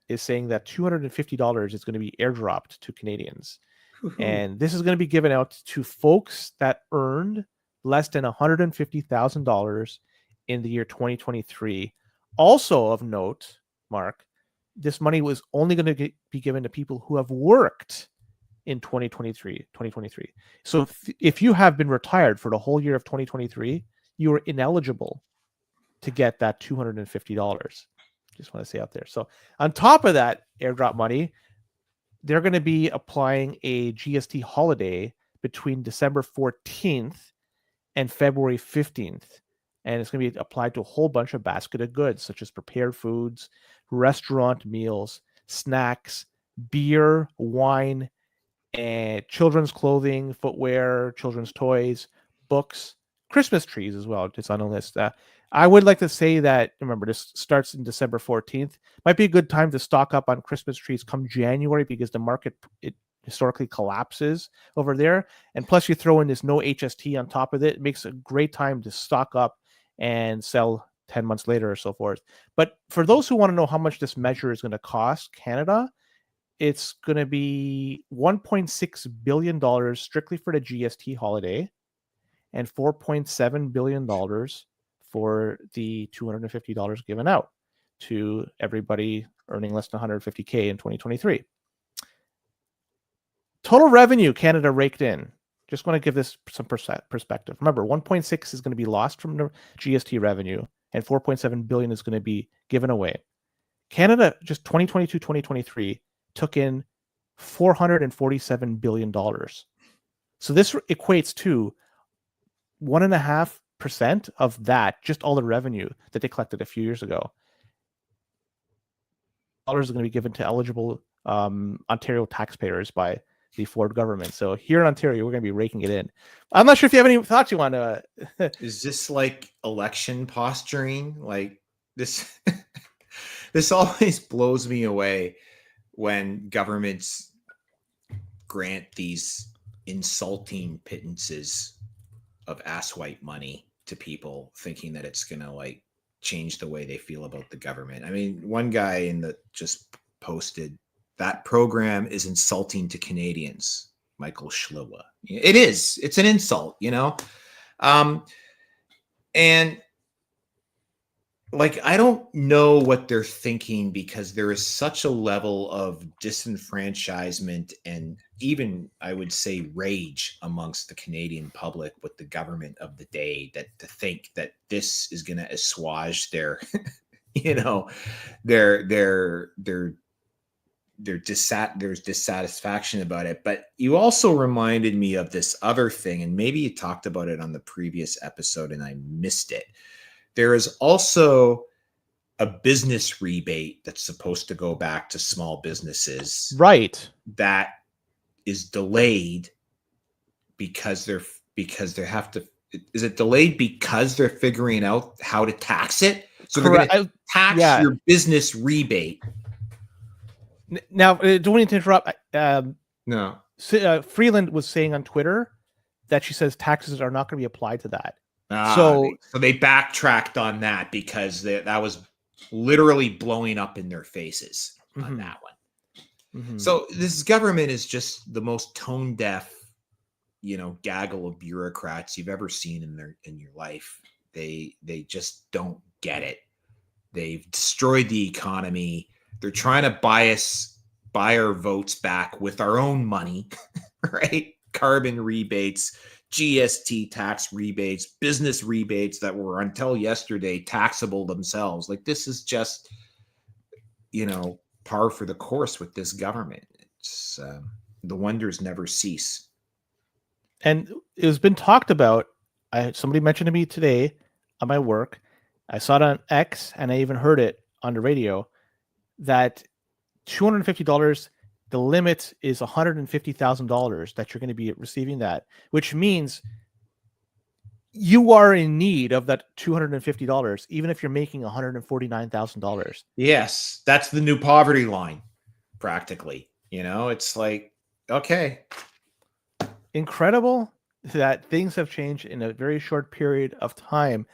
is saying that $250 is going to be airdropped to Canadians. And this is going to be given out to folks that earned less than $150,000 in the year 2023. Also of note, Mark, this money was only going to be given to people who have worked in 2023. So if you have been retired for the whole year of 2023, you are ineligible to get that $250. Just want to say out there. So on top of that airdrop money, they're going to be applying a GST holiday between December 14th and February 15th. And it's going to be applied to a whole bunch of basket of goods, such as prepared foods, restaurant meals, snacks, beer, wine, and children's clothing, footwear, children's toys, books, Christmas trees as well. It's on a list. I would like to say that, remember, this starts in December 14th. Might be a good time to stock up on Christmas trees come January, because the market, it historically collapses over there. And plus you throw in this no HST on top of it. It makes a great time to stock up and sell 10 months later or so forth. But for those who want to know how much this measure is going to cost Canada, it's going to be $1.6 billion strictly for the GST holiday and $4.7 billion for the $250 given out to everybody earning less than 150K in 2023. Total revenue Canada raked in. Just want to give this some perspective. Remember, 1.6 is going to be lost from the GST revenue, and 4.7 billion is going to be given away. Canada, just 2022, 2023, took in $447 billion. So this equates to 1.5% of that, just all the revenue that they collected a few years ago. Dollars are going to be given to eligible Ontario taxpayers by the Ford government. So here in Ontario, we're going to be raking it in. I'm not sure if you have any thoughts you want to. Is this like election posturing? Like this, this always blows me away when governments grant these insulting pittances of asswipe money to people, thinking that it's going to like change the way they feel about the government. I mean, one guy in the just posted that program is insulting to Canadians, Michael Schliwa. It is. It's an insult, you know? And like, I don't know what they're thinking, because there is such a level of disenfranchisement and even, I would say, rage amongst the Canadian public with the government of the day, that to think that this is going to assuage their, you know, there's dissatisfaction about it. But you also reminded me of this other thing, and maybe you talked about it on the previous episode and I missed it. There is also a business rebate that's supposed to go back to small businesses. Right. That is delayed because they have to. Is it delayed because they're figuring out how to tax it? So Correct. They're going to tax your business rebate. Now, don't need to interrupt. No. Freeland was saying on Twitter that she says taxes are not going to be applied to that. So they backtracked on that because that was literally blowing up in their faces on that one. Mhm. So this government is just the most tone deaf, gaggle of bureaucrats you've ever seen in your life. They just don't get it. They've destroyed the economy. They're trying to buy our votes back with our own money, right? Carbon rebates, GST tax rebates, business rebates that were until yesterday taxable themselves. Like, this is just, par for the course with this government. It's the wonders never cease. And it has been talked about. Somebody mentioned to me today on my work. I saw it on X, and I even heard it on the radio, that $250, the limit is $150,000 that you're going to be receiving that, which means you are in need of that $250, even if you're making $149,000. Yes, that's the new poverty line, practically. It's like, okay. Incredible that things have changed in a very short period of time.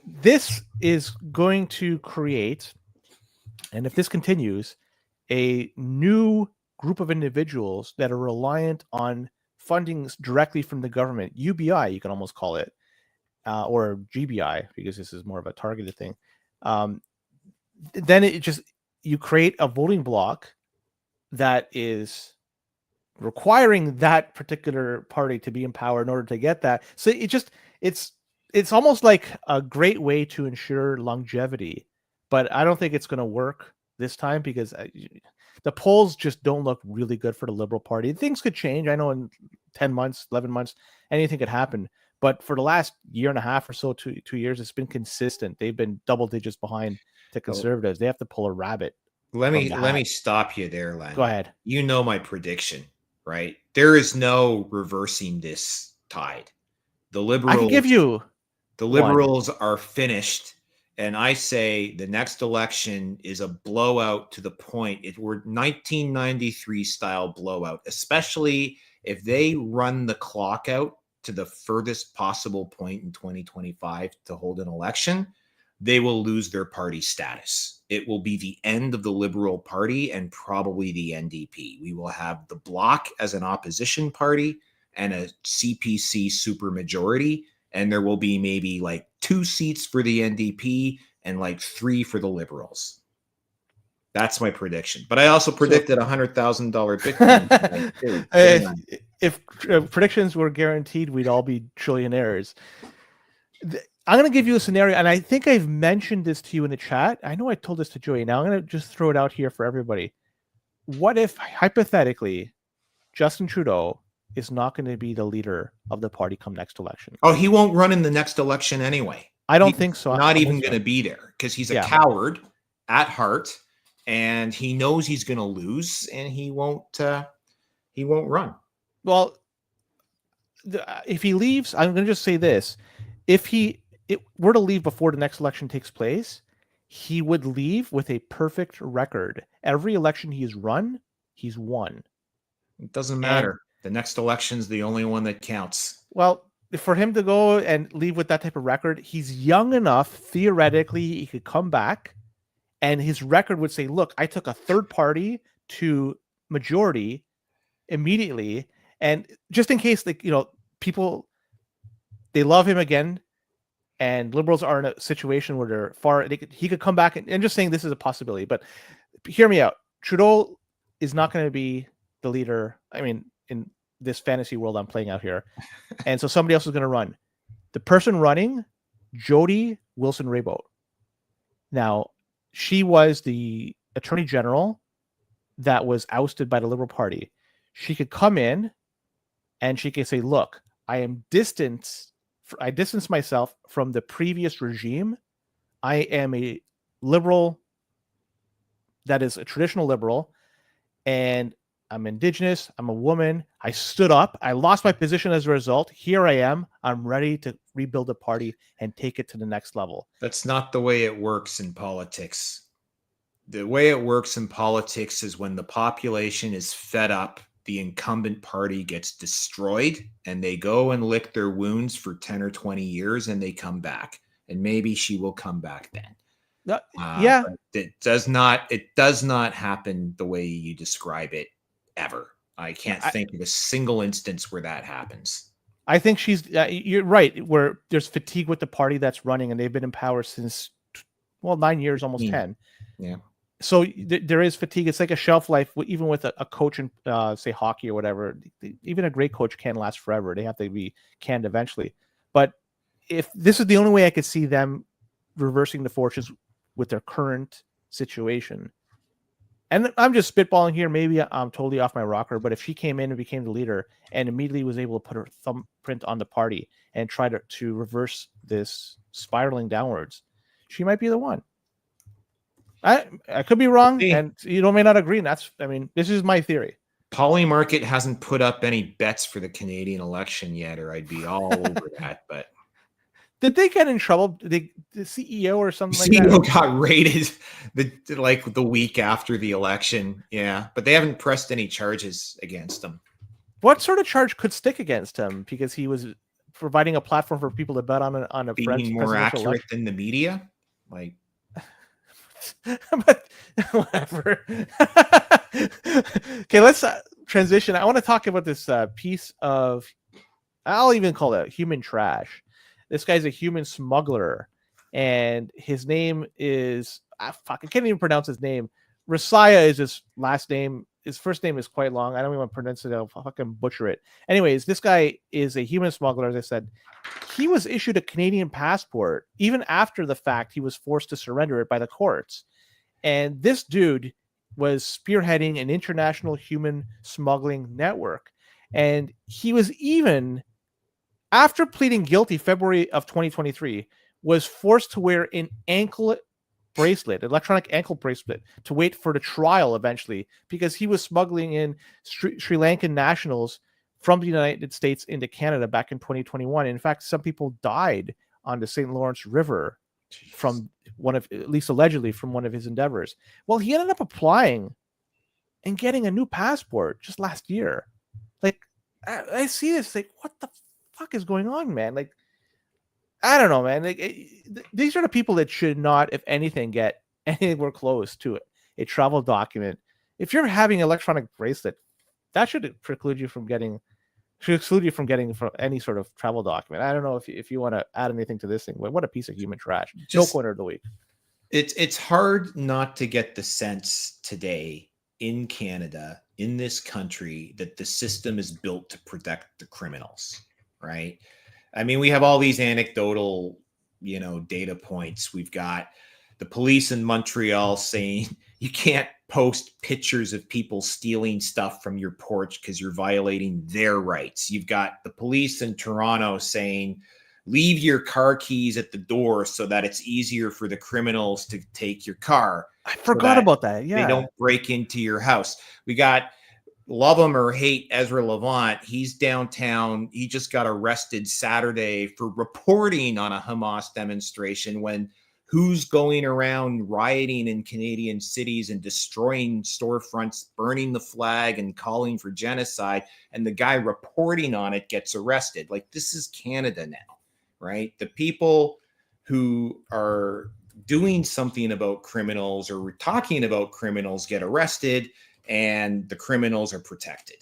This is going to create, and if this continues, a new group of individuals that are reliant on funding directly from the government. UBI, you can almost call it, or GBI, because this is more of a targeted thing. Then you create a voting bloc that is requiring that particular party to be in power in order to get that. So it's almost like a great way to ensure longevity, but I don't think it's going to work this time, because the polls just don't look really good for the Liberal Party. Things could change. I know in 10 months, 11 months, anything could happen. But for the last year and a half or so, 2 years, it's been consistent. They've been double digits behind the Conservatives. They have to pull a rabbit. Let me stop you there, Len. Go ahead. You know my prediction, right? There is no reversing this tide. The Liberals, I can give you the Liberals are finished. And I say the next election is a blowout to the point. We're 1993 style blowout, especially if they run the clock out to the furthest possible point in 2025 to hold an election. They will lose their party status. It will be the end of the Liberal Party and probably the NDP. We will have the Bloc as an opposition party and a CPC supermajority. And there will be maybe like 2 seats for the NDP and like 3 for the Liberals. That's my prediction. But I also predicted $100,000 Bitcoin. If predictions were guaranteed, we'd all be trillionaires. I'm going to give you a scenario, and I think I've mentioned this to you in the chat. I know I told this to Joey. Now I'm going to just throw it out here for everybody. What if, hypothetically, Justin Trudeau is not going to be the leader of the party come next election? Oh, he won't run in the next election anyway. I don't think so. Not even going to be there, because he's a coward at heart, and he knows he's going to lose, and he won't run. Well, if he leaves, I'm going to just say this: if he were to leave before the next election takes place, he would leave with a perfect record. Every election he's run, he's won. It doesn't matter. The next election's the only one that counts. Well, for him to go and leave with that type of record, he's young enough, theoretically, he could come back, and his record would say, look, I took a third party to majority immediately. And just in case, people, they love him again, and Liberals are in a situation where they're far, he could come back, and just saying this is a possibility. But hear me out. Trudeau is not going to be the leader. I mean, in this fantasy world I'm playing out here. And so somebody else is going to run. The person running, Jody Wilson-Raybould. Now, she was the Attorney General that was ousted by the Liberal Party. She could come in and she could say, look, I distance myself from the previous regime. I am a Liberal that is a traditional Liberal, and I'm Indigenous. I'm a woman. I stood up. I lost my position as a result. Here I am. I'm ready to rebuild the party and take it to the next level. That's not the way it works in politics. The way it works in politics is when the population is fed up, the incumbent party gets destroyed, and they go and lick their wounds for 10 or 20 years, and they come back. And maybe she will come back then. Yeah, but it does not happen the way you describe it ever. I can't think of a single instance where that happens. I think you're right, where there's fatigue with the party that's running, and they've been in power since, 9 years, almost 10. Yeah. So there is fatigue. It's like a shelf life, even with a coach in, say, hockey or whatever. Even a great coach can't last forever. They have to be canned eventually. But if this is the only way I could see them reversing the fortunes with their current situation, and I'm just spitballing here, maybe I'm totally off my rocker, but if she came in and became the leader and immediately was able to put her thumbprint on the party and try to reverse this spiraling downwards, she might be the one. I could be wrong, and you may not agree. And this is my theory. Polymarket hasn't put up any bets for the Canadian election yet, or I'd be all over that. But did they get in trouble? The CEO or something like that? CEO got raided the week after the election. Yeah, but they haven't pressed any charges against him. What sort of charge could stick against him? Because he was providing a platform for people to bet on a being more accurate than the media, like. But whatever. Okay, let's transition. I want to talk about this piece of, I'll even call it human trash. This guy's a human smuggler, and his name is I can't even pronounce his name. Rasaya is his last name. His first name is quite long. I don't even want to pronounce it. I'll fucking butcher it. Anyways, this guy is a human smuggler. As I said, he was issued a Canadian passport even after the fact. He was forced to surrender it by the courts. And this dude was spearheading an international human smuggling network. And he was even, after pleading guilty February of 2023, was forced to wear an electronic ankle bracelet, to wait for the trial eventually, because he was smuggling in Sri Lankan nationals from the United States into Canada back in 2021. In fact, some people died on the St. Lawrence River from at least allegedly, from one of his endeavors. Well, he ended up applying and getting a new passport just last year. Like, I see this, like, what the fuck is going on, man? Like, I don't know, man. Like, these are the people that should not, if anything, get anywhere close to a travel document. If you're having an electronic bracelet, that should exclude you from getting any sort of travel document. I don't know if you want to add anything to this thing. What a piece of human trash. No corner of the week. It's hard not to get the sense today in Canada, in this country, that the system is built to protect the criminals, right? I mean, we have all these anecdotal, data points. We've got the police in Montreal saying you can't post pictures of people stealing stuff from your porch because you're violating their rights. You've got the police in Toronto saying, leave your car keys at the door so that it's easier for the criminals to take your car. I forgot about that. Yeah. They don't break into your house. We got, love him or hate Ezra Levant. He's downtown. He just got arrested Saturday for reporting on a Hamas demonstration, when who's going around rioting in Canadian cities and destroying storefronts, burning the flag and calling for genocide, and the guy reporting on it gets arrested. Like, this is Canada now, right? The people who are doing something about criminals or talking about criminals get arrested, and the criminals are protected.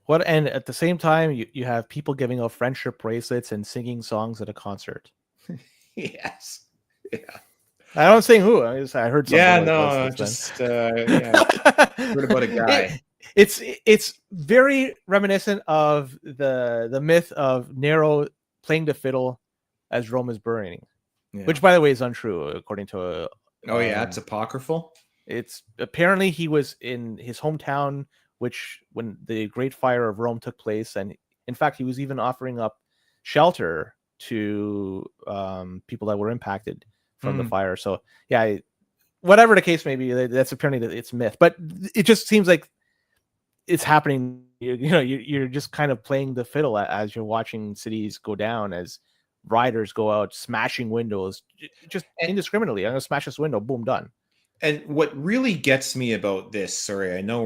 And at the same time, you have people giving out friendship bracelets and singing songs at a concert. Yes. Yeah. I don't say who. I heard something. Yeah, no, just heard about a guy. It's very reminiscent of the myth of Nero playing the fiddle as Rome is burning, which, by the way, is untrue according to. It's apocryphal. It's apparently he was in his hometown, when the Great Fire of Rome took place, and in fact, he was even offering up shelter to people that were impacted from the fire. So yeah, whatever the case may be, that's apparently it's myth, but it just seems like it's happening. You're just kind of playing the fiddle as you're watching cities go down, as riders go out smashing windows just indiscriminately. I'm gonna smash this window, boom, done. And what really gets me about this, sorry, I know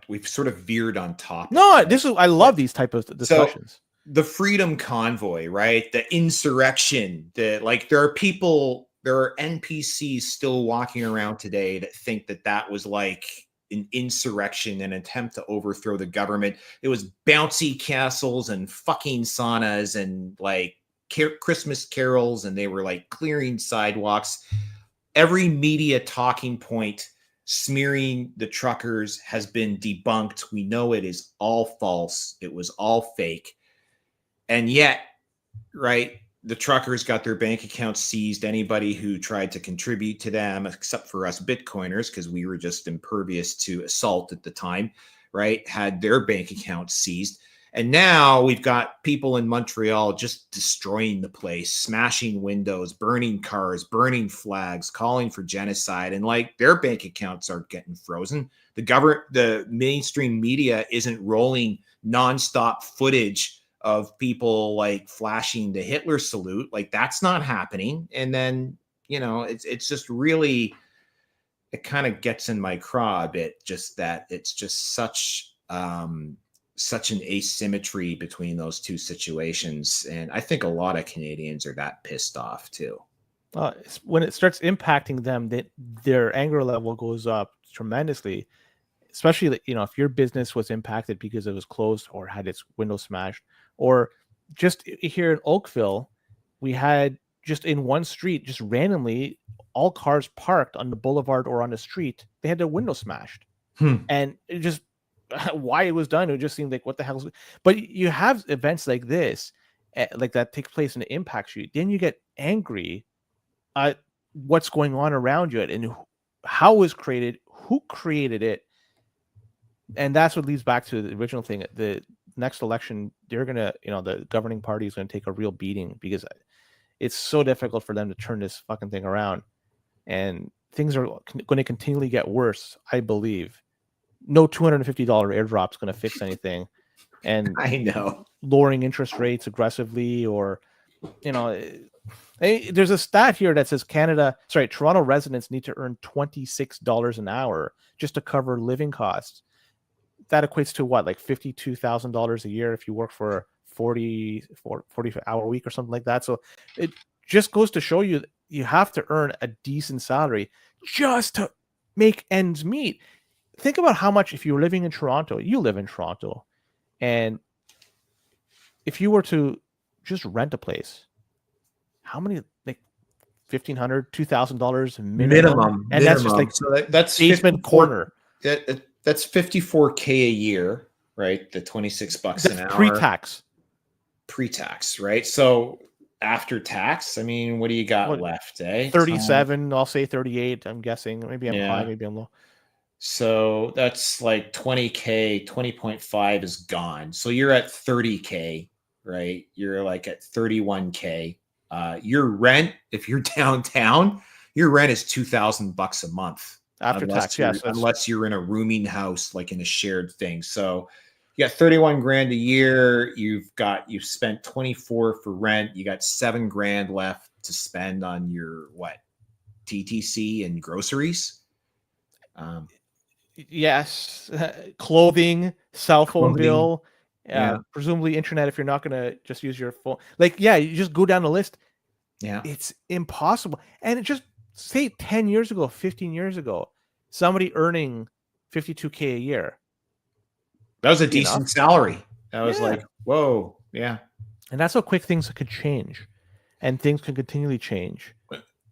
we've sort of veered on top. No, I love these type of discussions. So, the Freedom Convoy, right? The insurrection, there are people there are NPCs still walking around today that think that that was like an insurrection, an attempt to overthrow the government. It was bouncy castles and fucking saunas and like Christmas carols, and they were like clearing sidewalks. Every media talking point smearing the truckers has been debunked. We know it is all false. It was all fake. And yet, right, the truckers got their bank accounts seized. Anybody who tried to contribute to them, except for us Bitcoiners, because we were just impervious to assault at the time, right, had their bank accounts seized. And now we've got people in Montreal just destroying the place, smashing windows, burning cars, burning flags, calling for genocide. And like their bank accounts are getting frozen. The mainstream media isn't rolling nonstop footage of people like flashing the Hitler salute. Like that's not happening. And then, you know, it's just really, it kind of gets in my craw a bit, just that it's just such an asymmetry between those two situations. And I think a lot of Canadians are that pissed off too. When it starts impacting them, that their anger level goes up tremendously, especially, you know, if your business was impacted because it was closed or had its window smashed. Or just here in Oakville, we had just in one street, just randomly, all cars parked on the boulevard or on the street, they had their window smashed. And it just, why it was done, it just seemed like, what the hell? But you have events like this, like that take place and it impacts you. Then you get angry at what's going on around you and how it was created, who created it. And that's what leads back to the original thing. The next election, they're going to, you know, the governing party is going to take a real beating because it's so difficult for them to turn this fucking thing around. And things are going to continually get worse, I believe. No $250 airdrop is going to fix anything. And I know, lowering interest rates aggressively, or, you know, there's a stat here that says Toronto residents need to earn $26 an hour just to cover living costs. That equates to what, like $52,000 a year if you work for a 40-hour week or something like that. So it just goes to show you that you have to earn a decent salary just to make ends meet. Think about how much, if you're living in Toronto, you live in Toronto, and if you were to just rent a place, how many, like $1,500, $2,000 minimum, and that's just like, so that's basement corner. That's $54K a year, right? The $26 an hour pre-tax, right? So after tax, I mean, what do you got left, eh? 37, I'll say 38. I'm guessing. Maybe I'm high, maybe I'm low. So that's like 20K, 20.5 is gone. So you're at 30K, right? You're like at 31K. Your rent, if you're downtown, your rent is $2,000 a month. After tax, yes. Unless you're in a rooming house, like in a shared thing. So you got 31 grand a year. You've spent 24 for rent. You got 7 grand left to spend on your TTC and groceries. Yes, clothing, cell phone bill, presumably internet if you're not going to just use your phone. Like, you just go down the list. Yeah, it's impossible. And it just, say 10 years ago, 15 years ago, somebody earning $52K a year. That was a decent salary. That was like, whoa, yeah. And that's how quick things could change, and things can continually change.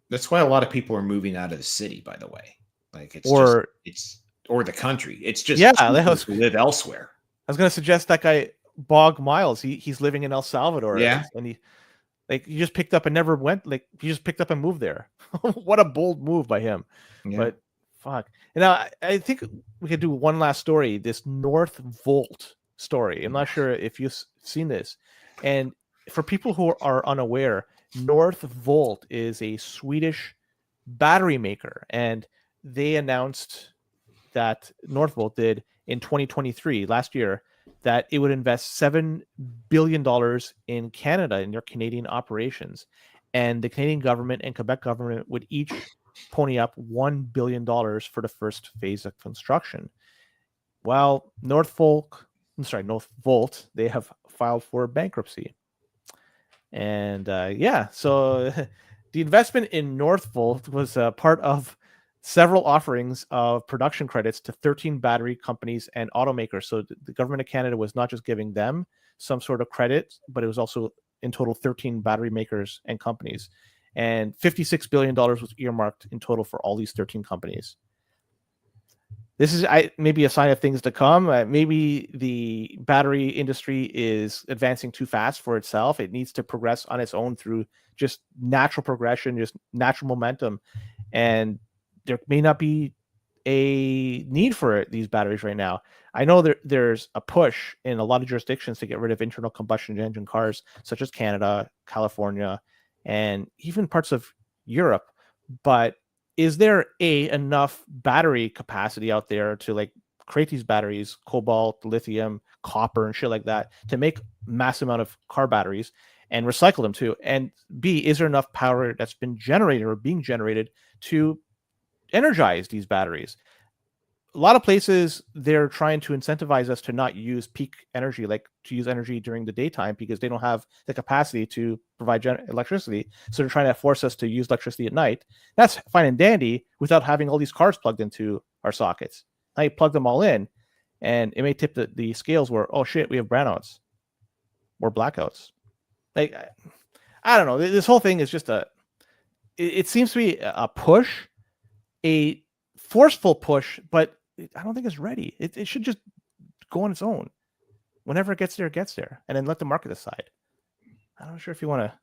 That's why a lot of people are moving out of the city, by the way. Like or the country. It's just to live elsewhere. I was going to suggest that guy Bog Miles. He's living in El Salvador. Yeah, and he, like, you just picked up and never went. Like, you just picked up and moved there. What a bold move by him. Yeah. But fuck. Now, I think we could do one last story. This North Volt story. I'm not sure if you've seen this. And for people who are unaware, North Volt is a Swedish battery maker, and they announced that Northvolt did in 2023, last year, that it would invest $7 billion in Canada, in their Canadian operations. And the Canadian government and Quebec government would each pony up $1 billion for the first phase of construction. Well, Northvolt, they have filed for bankruptcy. And so The investment in Northvolt was part of several offerings of production credits to 13 battery companies and automakers. So the government of Canada was not just giving them some sort of credit, but it was also in total 13 battery makers and companies. And $56 billion was earmarked in total for all these 13 companies. This is maybe a sign of things to come. Maybe the battery industry is advancing too fast for itself. It needs to progress on its own through just natural progression, just natural momentum. And there may not be a need for these batteries right now. I know there's a push in a lot of jurisdictions to get rid of internal combustion engine cars, such as Canada, California, and even parts of Europe. But is there enough battery capacity out there to like create these batteries, cobalt, lithium, copper, and shit like that, to make massive amount of car batteries and recycle them too? And B, is there enough power that's been generated or being generated to energize these batteries? A lot of places, they're trying to incentivize us to not use peak energy, like to use energy during the daytime, because they don't have the capacity to provide electricity. So they're trying to force us to use electricity at night. That's fine and dandy without having all these cars plugged into our sockets. Now you plug them all in, and it may tip the scales where, oh shit, we have brownouts or blackouts. Like, I don't know. This whole thing is just it seems to be a push, a forceful push, but I don't think it's ready. It should just go on its own. Whenever it gets there, and then let the market decide. I'm not sure if you want to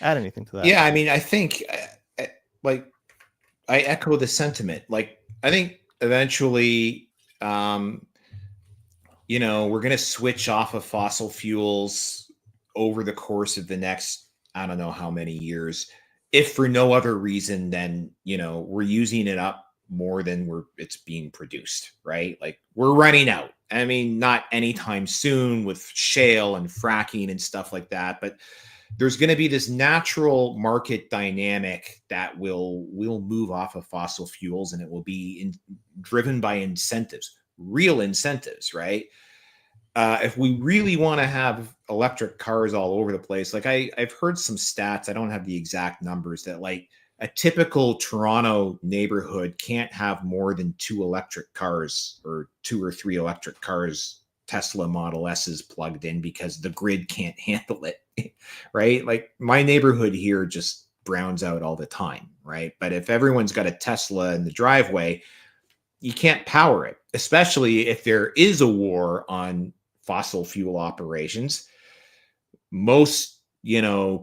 add anything to that. Yeah, I mean, I think like I echo the sentiment. Like, I think eventually, we're going to switch off of fossil fuels over the course of the next, I don't know how many years, if for no other reason than, we're using it up more than it's being produced, right? Like, we're running out. I mean, not anytime soon with shale and fracking and stuff like that, but there's going to be this natural market dynamic that will move off of fossil fuels, and it will be driven by incentives, real incentives, right? If we really want to have electric cars all over the place, like I've heard some stats, I don't have the exact numbers, that like a typical Toronto neighborhood can't have more than 2 electric cars or 2 or 3 electric cars, Tesla Model S's plugged in, because the grid can't handle it, right? Like, my neighborhood here just browns out all the time, right? But if everyone's got a Tesla in the driveway, you can't power it, especially if there is a war on fossil fuel operations. Most,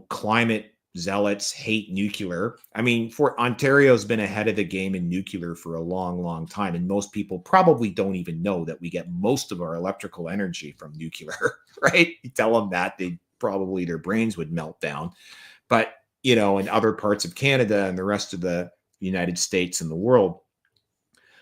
climate zealots hate nuclear. I mean, Ontario's been ahead of the game in nuclear for a long, long time. And most people probably don't even know that we get most of our electrical energy from nuclear, right? You tell them that, their brains would melt down. But, in other parts of Canada and the rest of the United States and the world,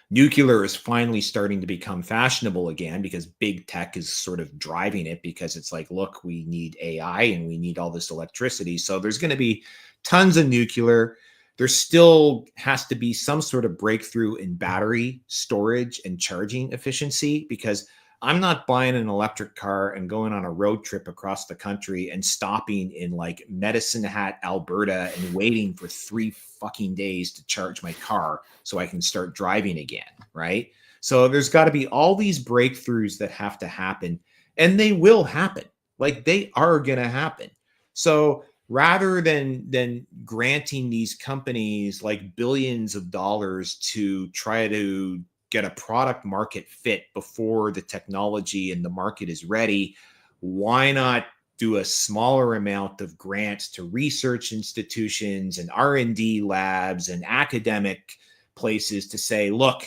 nuclear is finally starting to become fashionable again, because big tech is sort of driving it, because it's like, look, we need AI and we need all this electricity. So there's going to be tons of nuclear. There still has to be some sort of breakthrough in battery storage and charging efficiency, because I'm not buying an electric car and going on a road trip across the country and stopping in like Medicine Hat, Alberta, and waiting for 3 fucking days to charge my car so I can start driving again, right? So there's got to be all these breakthroughs that have to happen, and they will happen. Like, they are going to happen. So rather than granting these companies like billions of dollars to try to get a product market fit before the technology and the market is ready, why not do a smaller amount of grants to research institutions and R&D labs and academic places to say, look,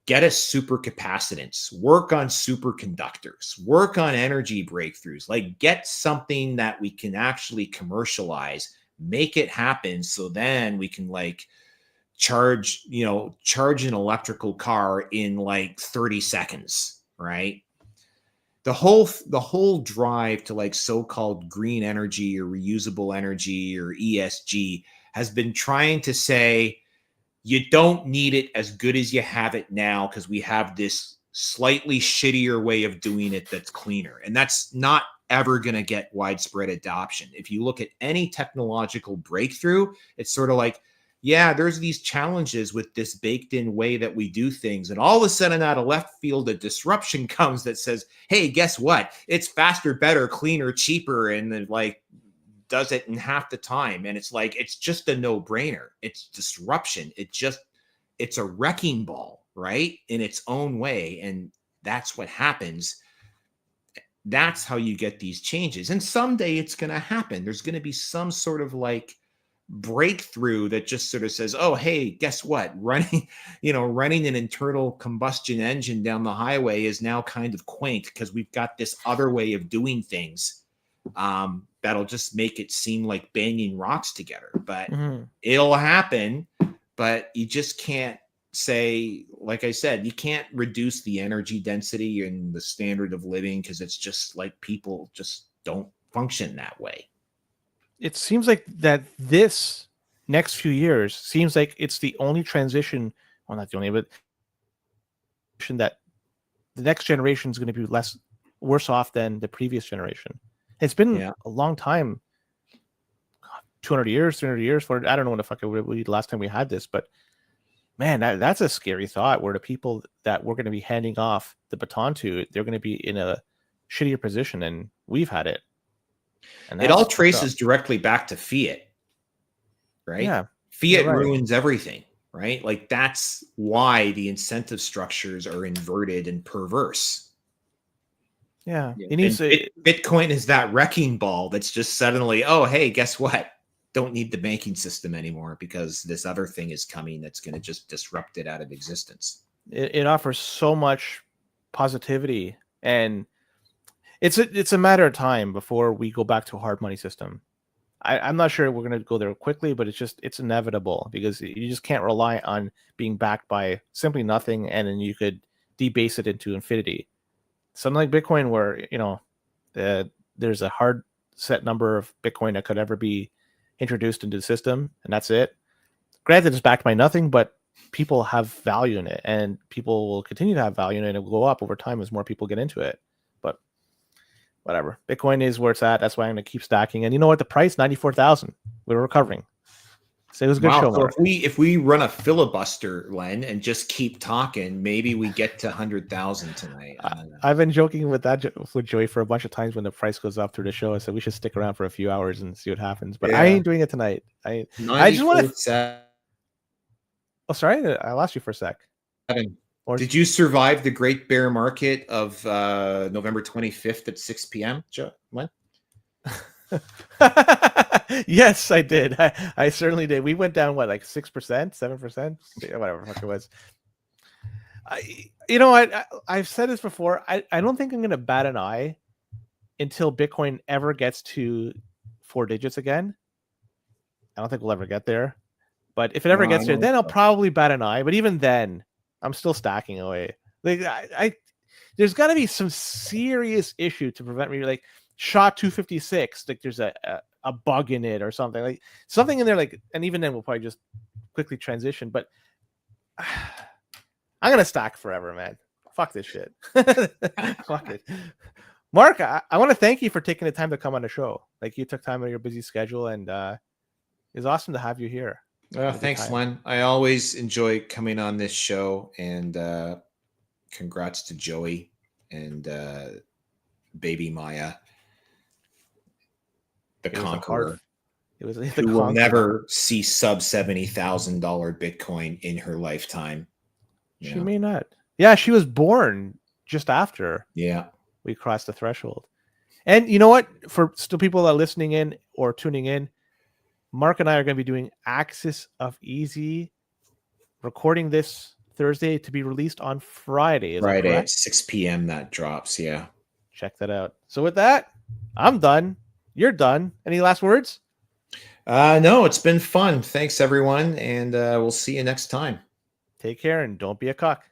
get us supercapacitance, work on superconductors, work on energy breakthroughs, like get something that we can actually commercialize, make it happen, so then we can like charge an electrical car in like 30 seconds, right? The whole drive to like so-called green energy or reusable energy or ESG has been trying to say, you don't need it as good as you have it now, because we have this slightly shittier way of doing it that's cleaner. And that's not ever going to get widespread adoption. If you look at any technological breakthrough, it's sort of like, yeah, there's these challenges with this baked in way that we do things. And all of a sudden out of left field, a disruption comes that says, hey, guess what? It's faster, better, cleaner, cheaper. And then like does it in half the time. And it's like, it's just a no brainer. It's disruption. It's a wrecking ball, right? In its own way. And that's what happens. That's how you get these changes. And someday it's going to happen. There's going to be some sort of like breakthrough that just sort of says, oh, hey, guess what? Running an internal combustion engine down the highway is now kind of quaint because we've got this other way of doing things that'll just make it seem like banging rocks together. But it'll happen, but you just can't say, like I said, you can't reduce the energy density and the standard of living because it's just like people just don't function that way. It seems like that this next few years seems like it's the only transition, well, not the only, but that the next generation is going to be worse off than the previous generation. It's been a long time, 200 years, 300 years, for I don't know when the fuck it would be the last time we had this, but man, that's a scary thought where the people that we're going to be handing off the baton to, they're going to be in a shittier position than we've had it. And it all traces directly back to fiat, right? Yeah, fiat ruins everything, right? Like that's why the incentive structures are inverted and perverse. Yeah, Bitcoin is that wrecking ball that's just suddenly, oh, hey, guess what? Don't need the banking system anymore because this other thing is coming that's going to just disrupt it out of existence. It offers so much positivity, and it's a matter of time before we go back to a hard money system. I'm not sure we're going to go there quickly, but it's inevitable because you just can't rely on being backed by simply nothing, and then you could debase it into infinity. Something like Bitcoin, where there's a hard set number of Bitcoin that could ever be introduced into the system, and that's it. Granted, it's backed by nothing, but people have value in it, and people will continue to have value in it, and it will go up over time as more people get into it. But whatever, Bitcoin is where it's at. That's why I'm going to keep stacking. And you know what? The price, 94,000. We're recovering. So it was a good show. So if we run a filibuster, Len, and just keep talking, maybe we get to 100,000 tonight. I've been joking with Joey for a bunch of times when the price goes up through the show. I said we should stick around for a few hours and see what happens. But I ain't doing it tonight. I just want to. Oh, sorry, I lost you for a sec. Did you survive the great bear market of November 25th at 6 p.m., Joe? Len? Yes, I did. I certainly did. We went down, what, like 6%, 7%, whatever the fuck it was. I've said this before. I don't think I'm going to bat an eye until Bitcoin ever gets to 4 digits again. I don't think we'll ever get there. But if it ever gets there, then I'll probably bat an eye. But even then, I'm still stacking away. Like there's got to be some serious issue to prevent me, like SHA-256. Like there's a bug in it or something, like something in there. Like, and even then, we'll probably just quickly transition. But I'm gonna stack forever, man. Fuck this shit. Fuck it. Mark, I want to thank you for taking the time to come on the show. Like you took time out of your busy schedule, and it's awesome to have you here. Thanks, Len. I always enjoy coming on this show, and congrats to Joey and baby Maya, the conqueror. It was the who will never see sub $70,000 Bitcoin in her lifetime. She may not. Yeah, she was born just after. Yeah, we crossed the threshold. And you know what? For still people that are listening in or tuning in, Mark and I are going to be doing Axis of Easy, recording this Thursday to be released on Friday. Friday at 6 p.m. that drops. Yeah. Check that out. So with that, I'm done. You're done. Any last words? No, it's been fun. Thanks, everyone. And we'll see you next time. Take care and don't be a cuck.